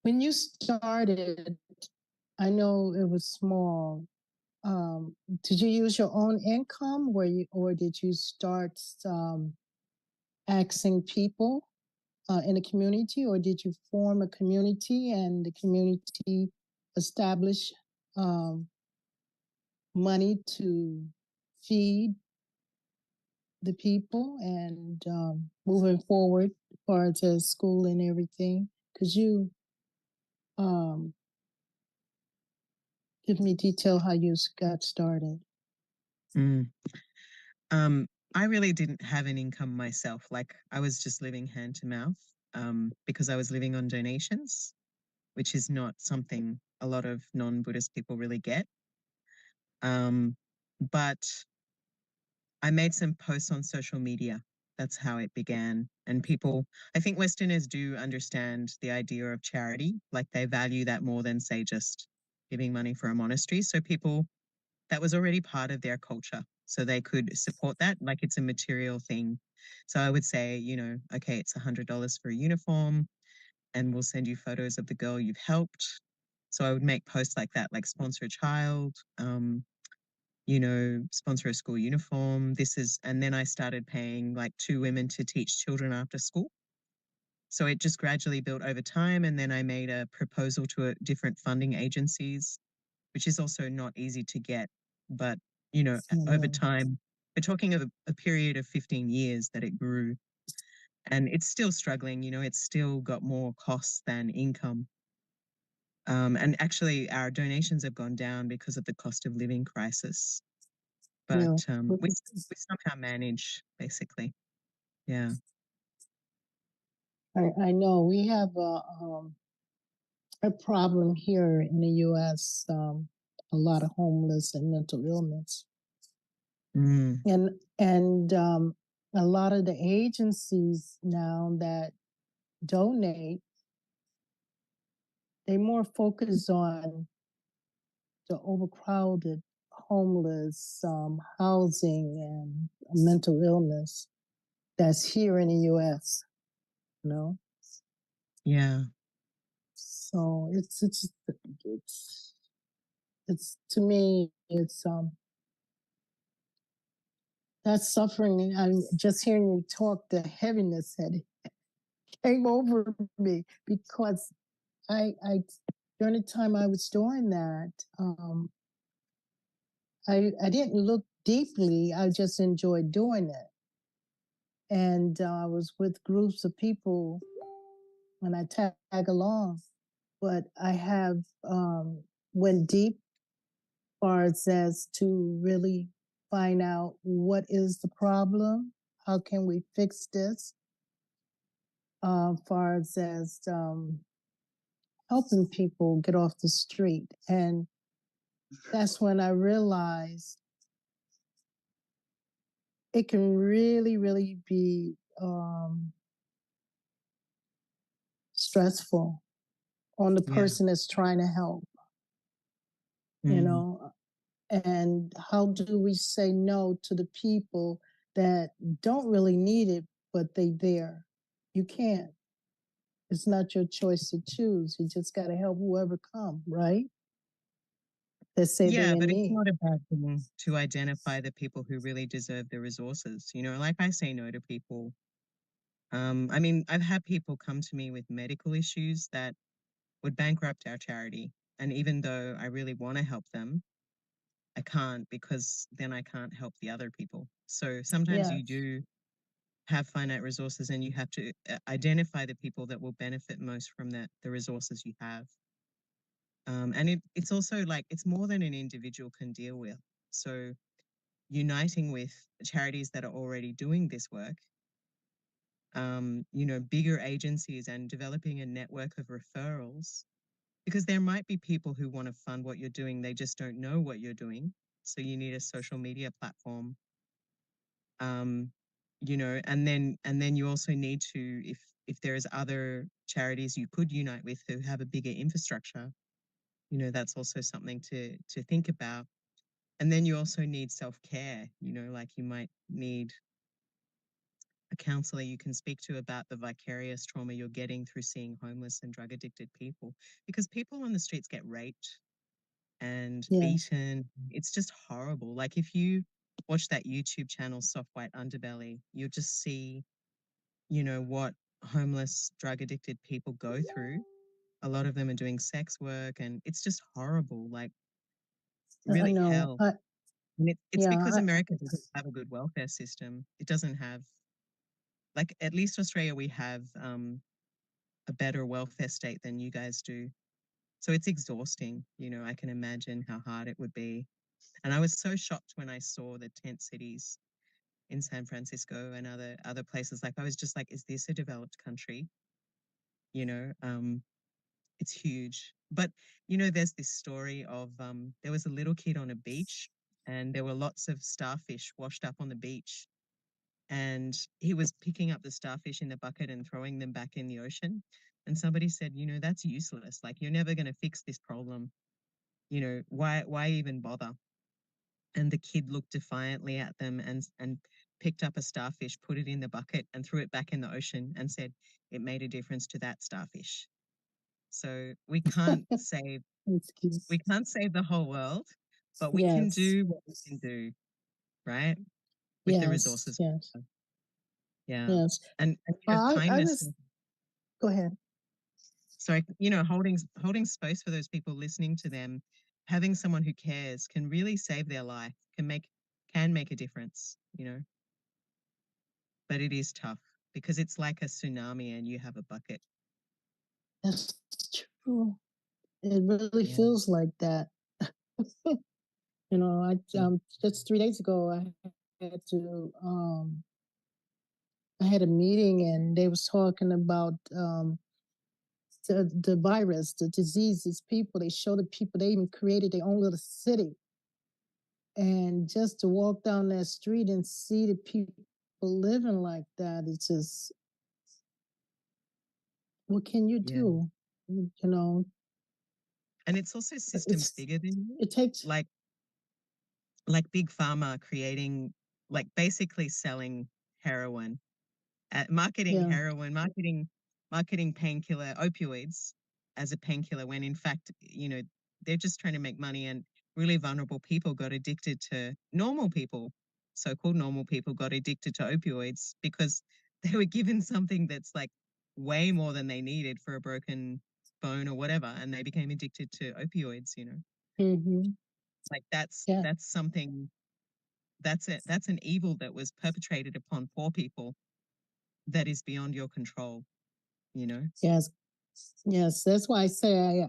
when you started, I know it was small. Um, did you use your own income, or did you start asking people in the community, or did you form a community and the community establish um, money to feed the people and moving forward as far as school and everything? Could you um, give me detail how you got started? Mm. I really didn't have an income myself. Like I was just living hand to mouth because I was living on donations, which is not something a lot of non-Buddhist people really get. But I made some posts on social media. That's how it began. And people, I think Westerners do understand the idea of charity. Like they value that more than, say, just giving money for a monastery. So people, that was already part of their culture. So they could support that like it's a material thing. So I would say, okay, it's $100 for a uniform and we'll send you photos of the girl you've helped. So I would make posts like that, like sponsor a child, sponsor a school uniform. And then I started paying like 2 women to teach children after school. So it just gradually built over time. And then I made a proposal to different funding agencies, which is also not easy to get. But, over time, we're talking of a period of 15 years that it grew. And it's still struggling, it's still got more costs than income. And actually, our donations have gone down because of the cost of living crisis. But we somehow manage, basically. Yeah. I know we have a problem here in the U.S. A lot of homeless and mental illness, and a lot of the agencies now that donate, they more focus on the overcrowded homeless housing and mental illness that's here in the U.S. You know. Yeah. So it's to me it's that suffering. I'm just hearing you talk. The heaviness had came over me because I during the time I was doing that, I didn't look deeply. I just enjoyed doing it, and I was with groups of people when I tag along. But I have went deep far as to really find out what is the problem, how can we fix this, far as helping people get off the street. And that's when I realized it can really, really be stressful on the person that's trying to help, you know. And how do we say no to the people that don't really need it, but they there? You can't. It's not your choice to choose. You just got to help whoever come, right? That say they Yeah, in but it's need. not a bad thing to identify the people who really deserve the resources. Like I say no to people. I mean, I've had people come to me with medical issues that would bankrupt our charity. And even though I really want to help them, I can't because then I can't help the other people. So sometimes you do have finite resources and you have to identify the people that will benefit most from the resources you have. And it's also like, it's more than an individual can deal with. So uniting with charities that are already doing this work, bigger agencies and developing a network of referrals, because there might be people who want to fund what you're doing. They just don't know what you're doing. So you need a social media platform. And then you also need to, if there's other charities you could unite with who have a bigger infrastructure, that's also something to think about. And then you also need self-care, like you might need a counselor you can speak to about the vicarious trauma you're getting through seeing homeless and drug addicted people, because people on the streets get raped and Yeah. beaten. It's just horrible. Like if you watch that YouTube channel, Soft White Underbelly, you'll just see, what homeless, drug addicted people go through. A lot of them are doing sex work and it's just horrible, like I really know. hell. And it's Yeah. because America doesn't have a good welfare system. It doesn't have, like, at least Australia, we have a better welfare state than you guys do. So it's exhausting. I can imagine how hard it would be. And I was so shocked when I saw the tent cities in San Francisco and other places. Like I was just like, is this a developed country? You know, um, it's huge. But there's this story of there was a little kid on a beach, and there were lots of starfish washed up on the beach. And he was picking up the starfish in the bucket and throwing them back in the ocean. And somebody said, that's useless. Like you're never going to fix this problem. Why even bother? And the kid looked defiantly at them and picked up a starfish, put it in the bucket and threw it back in the ocean and said it made a difference to that starfish. So we can't save It's cute. the whole world, but we can Yes. do what we can do, right? With the Yes. resources. Yes. Yeah. Yes. And I kindness. was. Go ahead. Sorry, holding space for those people, listening to them, having someone who cares can really save their life, can make a difference, But it is tough because it's like a tsunami and you have a bucket. That's true. It really Yeah. feels like that. I just 3 days ago had to I had a meeting and they was talking about the virus, the diseases, people. They showed the people, they even created their own little city. And just to walk down that street and see the people living like that, it's just, what can you Yeah. do? You know, And it's also systems bigger than you, it takes, like big pharma creating, like basically selling heroin, marketing yeah. heroin, marketing painkiller opioids as a painkiller, when in fact, they're just trying to make money. And really vulnerable people got addicted to normal people, so-called normal people got addicted to opioids because they were given something that's like way more than they needed for a broken bone or whatever, and they became addicted to opioids. Mm-hmm. Like that's Yeah. that's something that's an evil that was perpetrated upon poor people that is beyond your control. Yes. Yes. That's why I say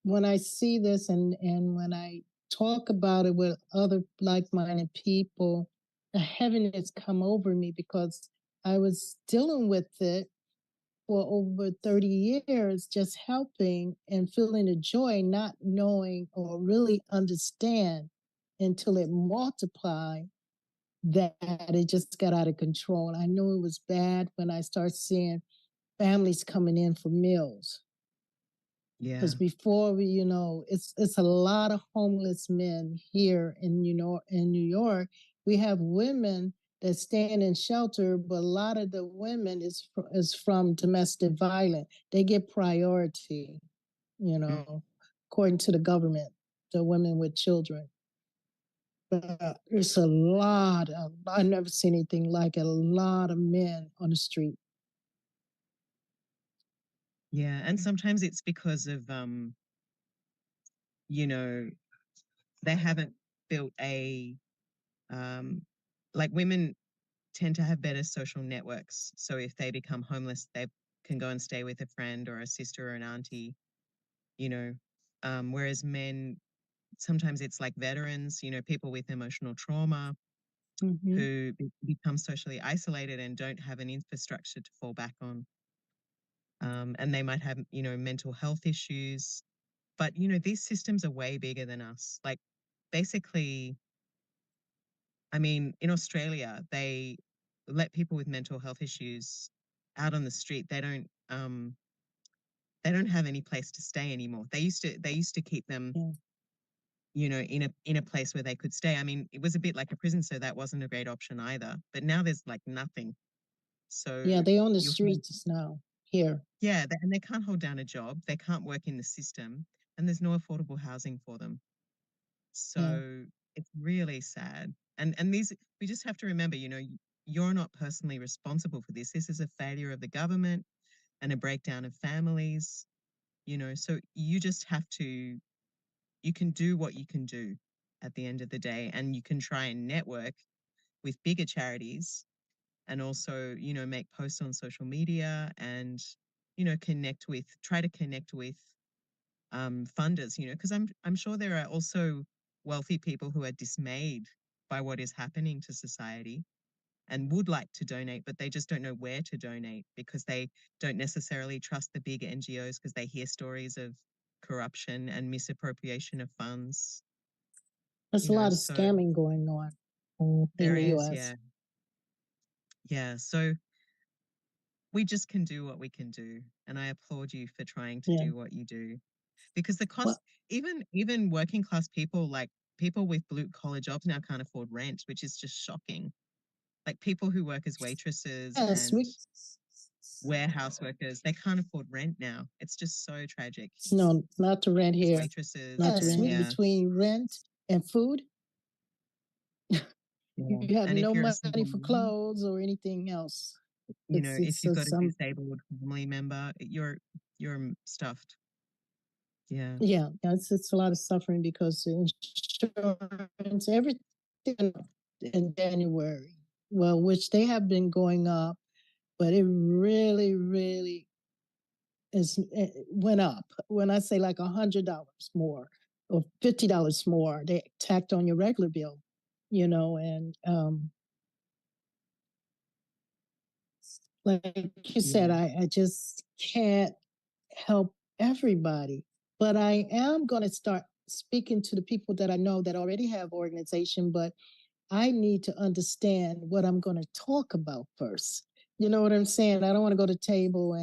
when I see this and when I talk about it with other like-minded people, a heaviness come over me because I was dealing with it for over 30 years, just helping and feeling the joy, not knowing or really understand until it multiplied that it just got out of control. And I knew it was bad when I started seeing families coming in for meals. Yeah. Because before it's a lot of homeless men here in New York. We have women that stand in shelter, but a lot of the women is from domestic violence. They get priority, according to the government, the women with children. But it's a lot of, I've never seen anything like it, a lot of men on the street. Yeah. And sometimes it's because of they haven't built like women tend to have better social networks. So if they become homeless, they can go and stay with a friend or a sister or an auntie, you know. Whereas men, sometimes it's like veterans, people with emotional trauma Mm-hmm. who become socially isolated and don't have an infrastructure to fall back on. And they might have, mental health issues. But, these systems are way bigger than us. Like basically, I mean, in Australia, they let people with mental health issues out on the street. They don't have any place to stay anymore. They used to keep them Yeah. in a place where they could stay. I mean, it was a bit like a prison, so that wasn't a great option either. But now there's like nothing. So yeah, they on the you'll find, streets now here. yeah, and they can't hold down a job. They can't work in the system, and there's no affordable housing for them. Yeah. So it's really sad. And these, we just have to remember, you're not personally responsible for this. This is a failure of the government and a breakdown of families, so you just have to, you can do what you can do at the end of the day, and you can try and network with bigger charities, and also, make posts on social media, and, try to connect with funders, because I'm sure there are also wealthy people who are dismayed by what is happening to society and would like to donate, but they just don't know where to donate because they don't necessarily trust the big NGOs because they hear stories of corruption and misappropriation of funds. There's a lot of So scamming going on in there the is, US. yeah. So we just can do what we can do, and I applaud you for trying to Yeah. do what you do, because the cost, Well, even working class people, like people with blue collar jobs now can't afford rent, which is just shocking. Like people who work as waitresses yes, and warehouse workers, they can't afford rent now. It's just so tragic. no, not to rent As here. waitresses, Not to and rent. yeah, Between rent and food, yeah. you have And if no you're a single money for mom, clothes or anything else. if It's you've got a some, disabled family member, you're stuffed. Yeah. yeah, it's a lot of suffering because insurance, everything in January, well, which they have been going up, but it really, really it went up. When I say like $100 more or $50 more, they tacked on your regular bill, and like you said, I just can't help everybody. But I am going to start speaking to the people that I know that already have organization, but I need to understand what I'm going to talk about first. You know what I'm saying? I don't want to go to the table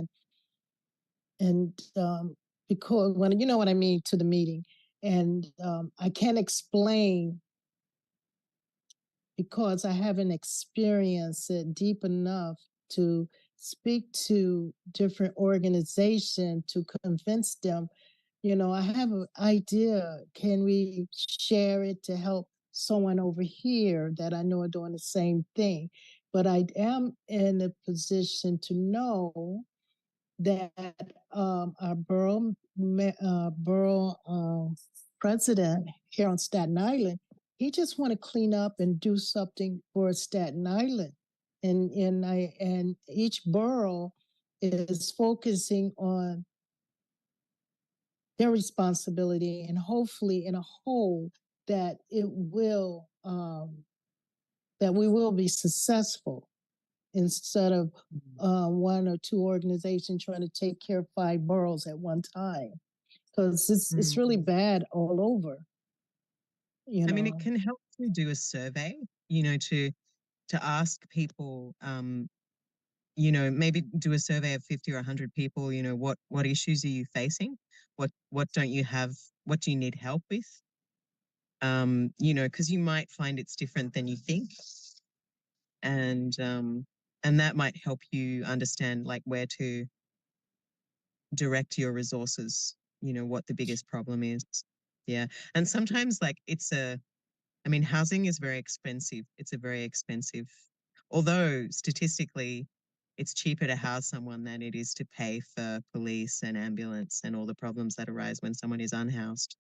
and because when you know what I mean to the meeting, and I can't explain because I haven't experienced it deep enough to speak to different organizations to convince them, I have an idea. Can we share it to help someone over here that I know are doing the same thing? But I am in a position to know that our borough president here on Staten Island, he just want to clean up and do something for Staten Island, and each borough is focusing on their responsibility, and hopefully in a whole that it will that we will be successful instead of one or two organizations trying to take care of 5 boroughs at one time, because it's really bad all over. I mean, it can help to do a survey, to ask people, maybe do a survey of 50 or 100 people, what issues are you facing? What don't you have? What do you need help with? Because you might find it's different than you think. And that might help you understand like where to direct your resources, what the biggest problem is. Yeah. And sometimes like housing is very expensive. It's a very expensive, although statistically it's cheaper to house someone than it is to pay for police and ambulance and all the problems that arise when someone is unhoused.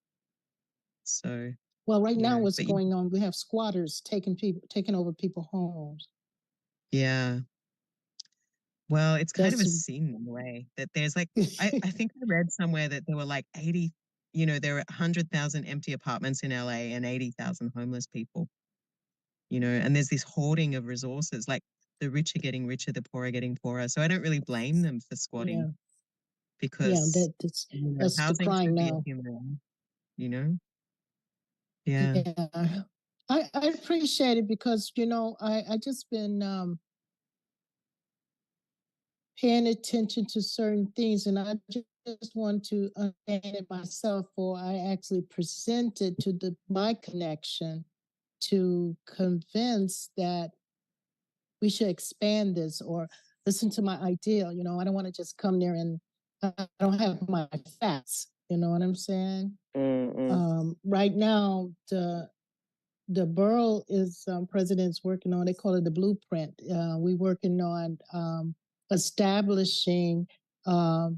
So, well, right now, what's but going on? We have squatters taking over people's homes. yeah. Well, it's kind of a That's sin in a way that there's like, I think I read somewhere that there were like 80, there were 100,000 empty apartments in LA and 80,000 homeless people, and there's this hoarding of resources. Like the rich are getting richer, the poor are getting poorer. So I don't really blame them for squatting yeah, because that's the housing crime should be a now. human right, you know? Yeah. Yeah, I appreciate it because I just been paying attention to certain things, and I just want to understand it myself, or I actually presented to my connection to convince that we should expand this or listen to my ideal. You know, I don't want to just come there and I don't have my facts. You know what I'm saying? Right now, the borough is president's working on. They call it the blueprint. We working on establishing a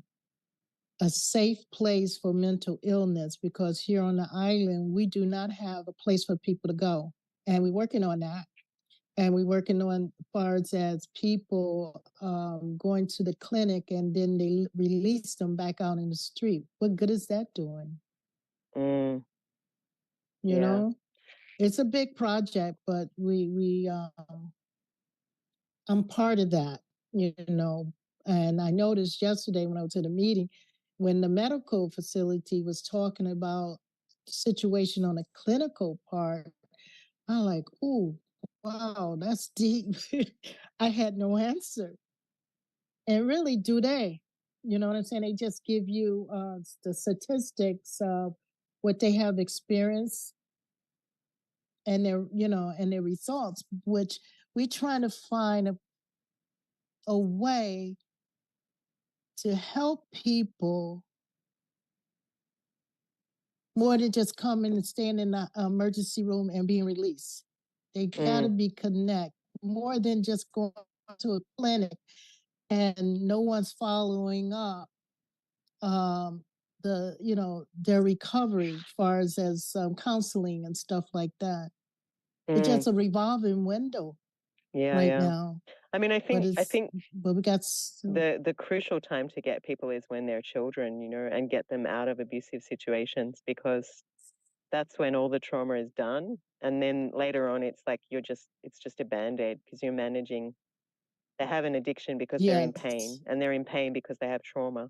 safe place for mental illness, because here on the island we do not have a place for people to go, and we're working on that. And we're working on as far as people going to the clinic and then they release them back out in the street. What good is that doing? You know, it's a big project, but I'm part of that, you know. And I noticed yesterday when I was at a meeting, when the medical facility was talking about the situation on the clinical part, I'm like, ooh, wow, that's deep. I had no answer. And really, do they? You know what I'm saying? They just give you the statistics of what they have experienced and their, you know, and their results, which we're trying to find a way to help people more than just coming and staying in the emergency room and being released. They got to be connect more than just going to a clinic and no one's following up the, you know, their recovery as far as counseling and stuff like that. It's just a revolving window now. I mean, I think but we got the crucial time to get people is when they're children, you know, and get them out of abusive situations, because that's when all the trauma is done. And then later on, it's like it's just a band-aid, because you're managing. They have an addiction because they're in pain, and they're in pain because they have trauma,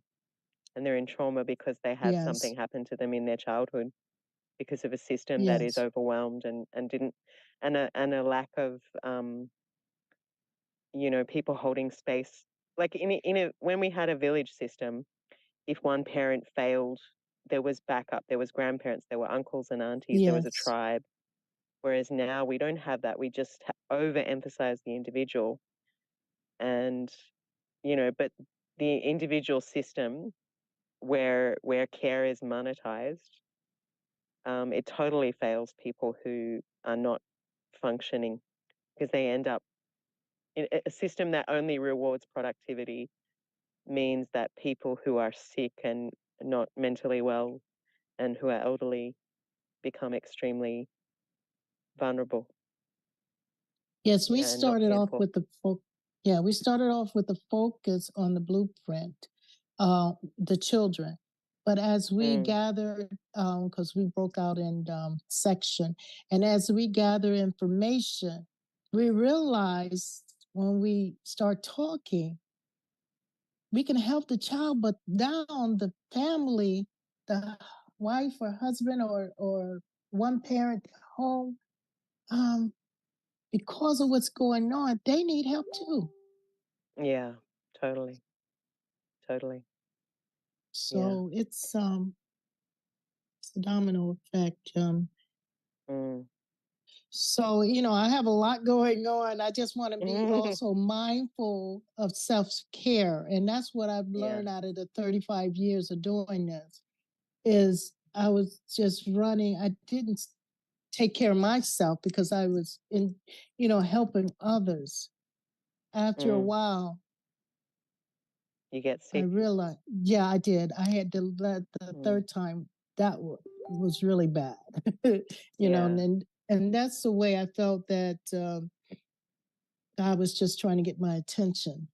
and they're in trauma because they had something happen to them in their childhood because of a system that is overwhelmed and didn't, and a lack of you know, people holding space. Like when we had a village system, if one parent failed, there was backup, there was grandparents, there were uncles and aunties, there was a tribe. Whereas now we don't have that. We just overemphasize the individual, and you know, but the individual system where care is monetized, it totally fails people who are not functioning, because they end up in a system that only rewards productivity. Means that people who are sick and not mentally well and who are elderly become extremely vulnerable. Yes, we started off with we started off with the focus on the blueprint, the children. But as we gathered, because we broke out in section, and as we gather information, we realized when we start talking, we can help the child, but down the family, the wife or husband or one parent home, because of what's going on, they need help too. Yeah, totally. So it's a domino effect. So, you know, I have a lot going on. I just want to be also mindful of self-care. And that's what I've learned out of the 35 years of doing this, is I was just running. I didn't take care of myself because I was helping others. After a while, you get sick. I realized, I did. I had to let the third time, that was really bad. Know, and that's the way I felt that God was just trying to get my attention,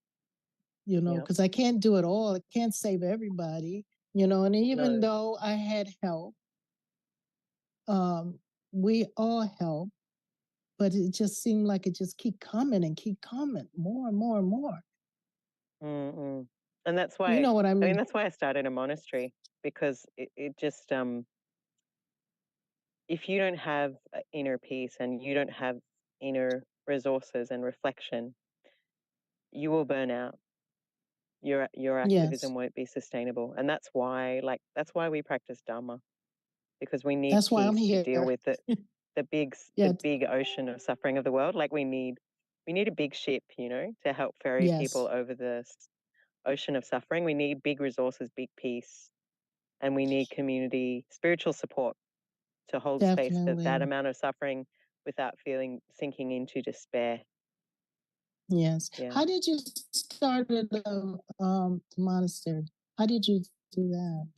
because I can't do it all. I can't save everybody, and even though I had help, we all help, but it just seemed like it just keep coming and keep coming, more and more and more. And that's why, you know what I mean? that's why I started a monastery, because it just, if you don't have inner peace and you don't have inner resources and reflection, you will burn out. your activism won't be sustainable. And that's why we practice Dhamma, because we need peace to deal with the big ocean of suffering of the world. Like we need a big ship, to help ferry people over the ocean of suffering. We need big resources, big peace, and we need community, spiritual support to hold space for that amount of suffering without sinking into despair. Yes. Yeah. How did you start the monastery? How did you do that?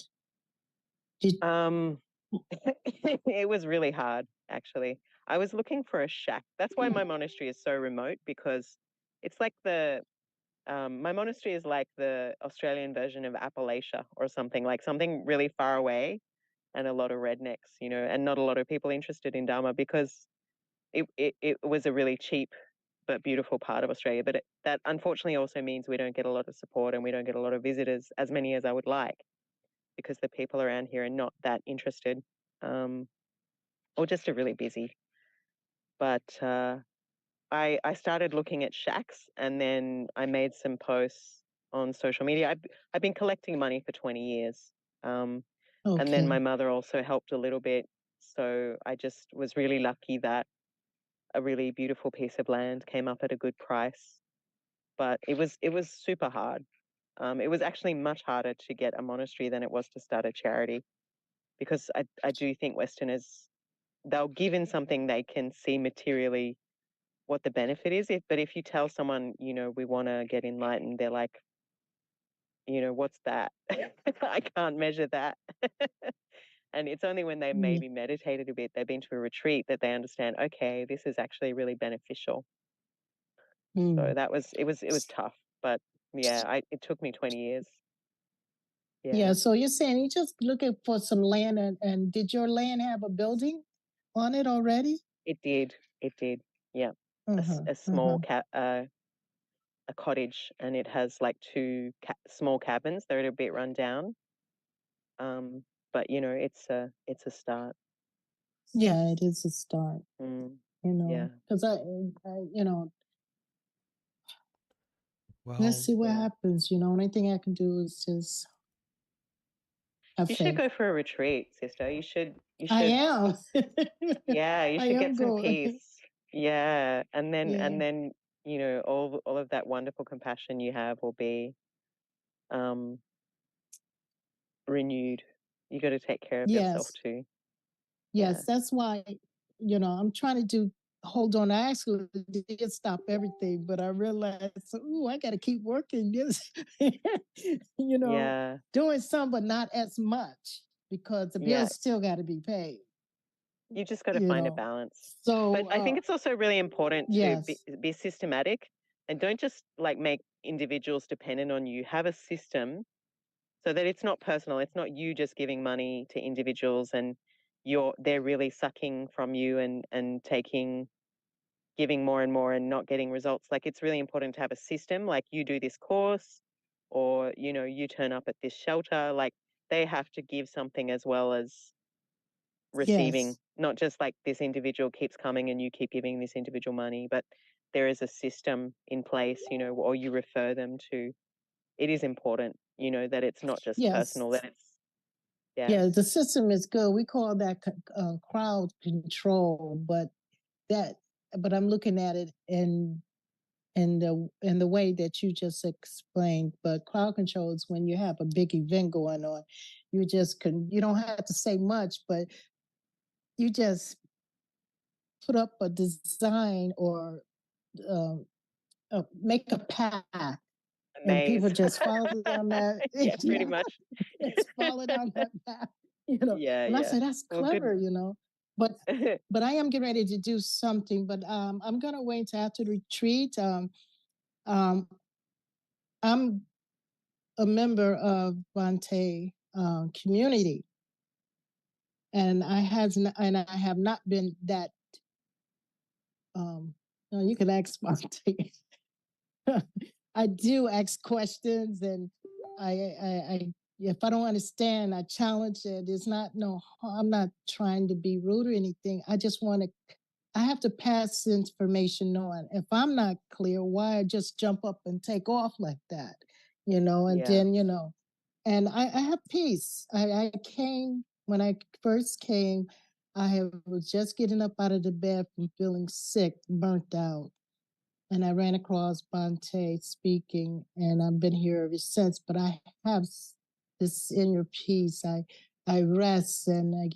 It was really hard, actually. I was looking for a shack. That's why my monastery is so remote, because it's like my monastery is like the Australian version of Appalachia or something really far away, and a lot of rednecks, and not a lot of people interested in Dharma, because it was a really cheap but beautiful part of Australia. But that unfortunately also means we don't get a lot of support, and we don't get a lot of visitors, as many as I would like, because the people around here are not that interested, or just are really busy. But I started looking at shacks, and then I made some posts on social media. I've been collecting money for 20 years. And then my mother also helped a little bit. So I just was really lucky that a really beautiful piece of land came up at a good price. But it was super hard. It was actually much harder to get a monastery than it was to start a charity, because I do think Westerners, they'll give in something they can see materially what the benefit is. But if you tell someone, we want to get enlightened, they're like, what's that? I can't measure that. And it's only when they maybe meditated a bit, they've been to a retreat, that they understand, okay, this is actually really beneficial. So it was tough, but yeah, it took me 20 years. Yeah. So you're saying you're just looking for some land, and did your land have a building on it already? It did. Yeah. A small a cottage, and it has like two small cabins. They're a bit run down. But it's a start. Yeah, it is a start. Because I well, let's see what happens. Only thing I can do is just have faith. Should go for a retreat, sister. You should. I am. Yeah, you should get some peace. Yeah, and then all of that wonderful compassion you have will be renewed. You got to take care of yourself too. Yes, that's why, I'm trying to hold on. I actually did stop everything, but I realized, I got to keep working this, doing some, but not as much, because the bills still got to be paid. You just got to find a balance. So, but I think it's also really important to be systematic, and don't just like make individuals dependent on you. Have a system so that it's not personal. It's not you just giving money to individuals and they're really sucking from you and giving more and more and not getting results. Like, it's really important to have a system. Like, you do this course, or you turn up at this shelter. Like, they have to give something as well as receiving, not just like this individual keeps coming and you keep giving this individual money, but there is a system in place, or you refer them to. It is important, that it's not just personal, that it's the system is good. We call that crowd control, but I'm looking at it in the way that you just explained. But crowd control is when you have a big event going on. You don't have to say much, but you just put up a design or make a path. And people just follow down that. Yeah, pretty much. Just follow down that path. And I say, that's clever, But but I am getting ready to do something. But I'm gonna wait till after the retreat. I'm a member of Bhante community, and I have not been that. You can ask Bhante. I do ask questions, and I if I don't understand, I challenge it. It's not I'm not trying to be rude or anything. I just I have to pass information on. If I'm not clear, why just jump up and take off like that? and Yeah. then, and I have peace. I came, when I first came, was just getting up out of the bed from feeling sick, burnt out. And I ran across Bhante speaking, and I've been here ever since. But I have this inner peace. I rest and I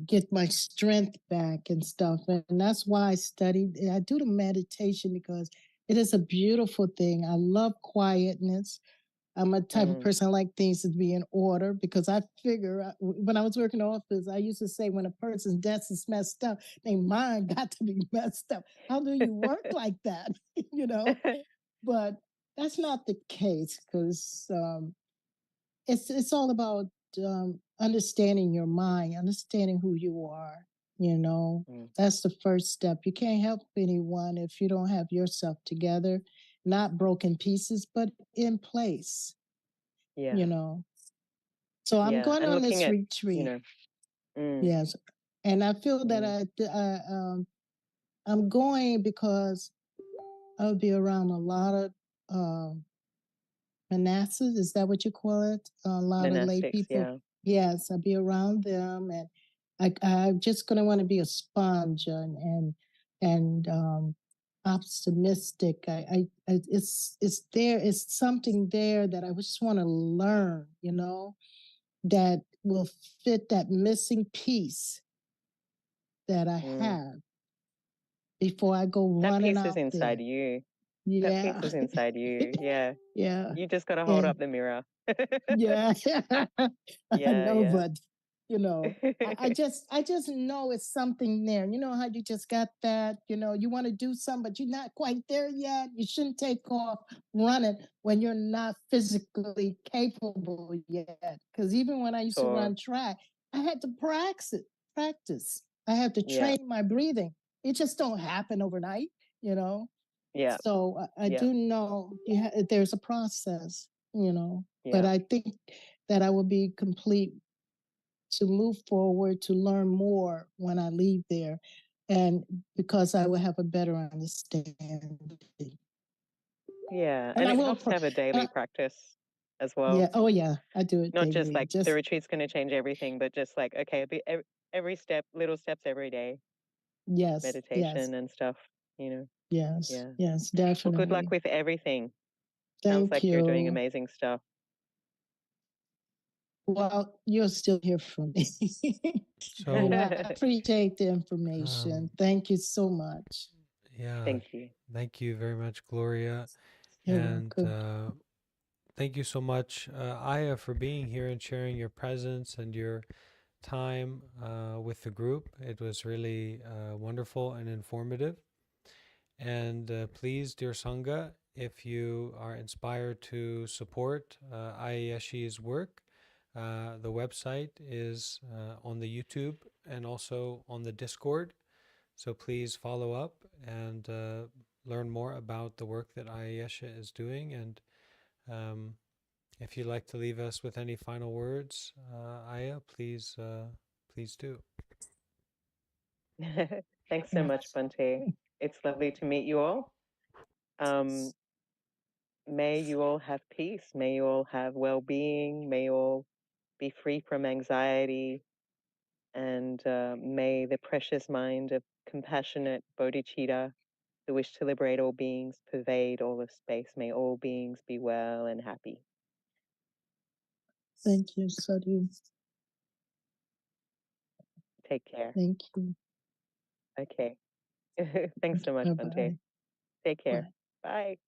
get my strength back and stuff. And that's why I studied. I do the meditation because it is a beautiful thing. I love quietness. I'm a type of person, I like things to be in order because I figure when I was working in the office, I used to say when a person's desk is messed up, their mind got to be messed up. How do you work like that? But that's not the case because it's all about understanding your mind, understanding who you are. That's the first step. You can't help anyone if you don't have yourself together, not broken pieces, but in place. Yeah. So I'm going and on this looking at, retreat. mm, Yes, and I feel that I'm going because I'll be around a lot of monastics. Is that what you call it? A lot of lay monastics, people. yeah. Yes, I'll be around them, and I'm just going to want to be a sponge and optimistic. It's there. It's something there that I just want to learn. That will fit that missing piece that I have before I go running That piece out is inside there. you. Yeah. That piece is inside you. Yeah. Yeah. You just got to hold up the mirror. Yeah. I know, Yeah. but I just know it's something there. You know how you just got that, you want to do something, but you're not quite there yet. You shouldn't take off running when you're not physically capable yet. Because even when I used to run track, I had to practice. I had to train my breathing. It just don't happen overnight, Yeah. So I do know there's a process, but I think that I will be complete to move forward, to learn more when I leave there. And because I will have a better understanding. Yeah. And And I it will helps to have a daily practice as well. Yeah. Oh, yeah. I do it Not daily. just like the retreat's going to change everything, but just like, okay, every step, little steps every day, yes, meditation and stuff, Yes. Yeah. Yes, Well, definitely. good luck with everything. Sounds Thank like you're doing amazing stuff. Well, you're still here for me. So I appreciate the information. Thank you so much. Yeah. Thank you. Thank you very much, Gloria. You're And welcome. thank you so much, Ayya, for being here and sharing your presence and your time with the group. It was really wonderful and informative. And please, dear Sangha, if you are inspired to support Ayya Yeshe's work, the website is on the YouTube and also on the Discord. So please follow up and learn more about the work that Ayya Yeshe is doing. And if you'd like to leave us with any final words, Ayya, please do. Thanks so much, Bhante. It's lovely to meet you all. May you all have peace. May you all have well-being. May you all be free from anxiety. And may the precious mind of compassionate Bodhicitta, the wish to liberate all beings, pervade all of space. May all beings be well and happy. Thank you, Sadhu. Take care. Thank you. Okay. Thanks so much, Bhante. Take care. Bye.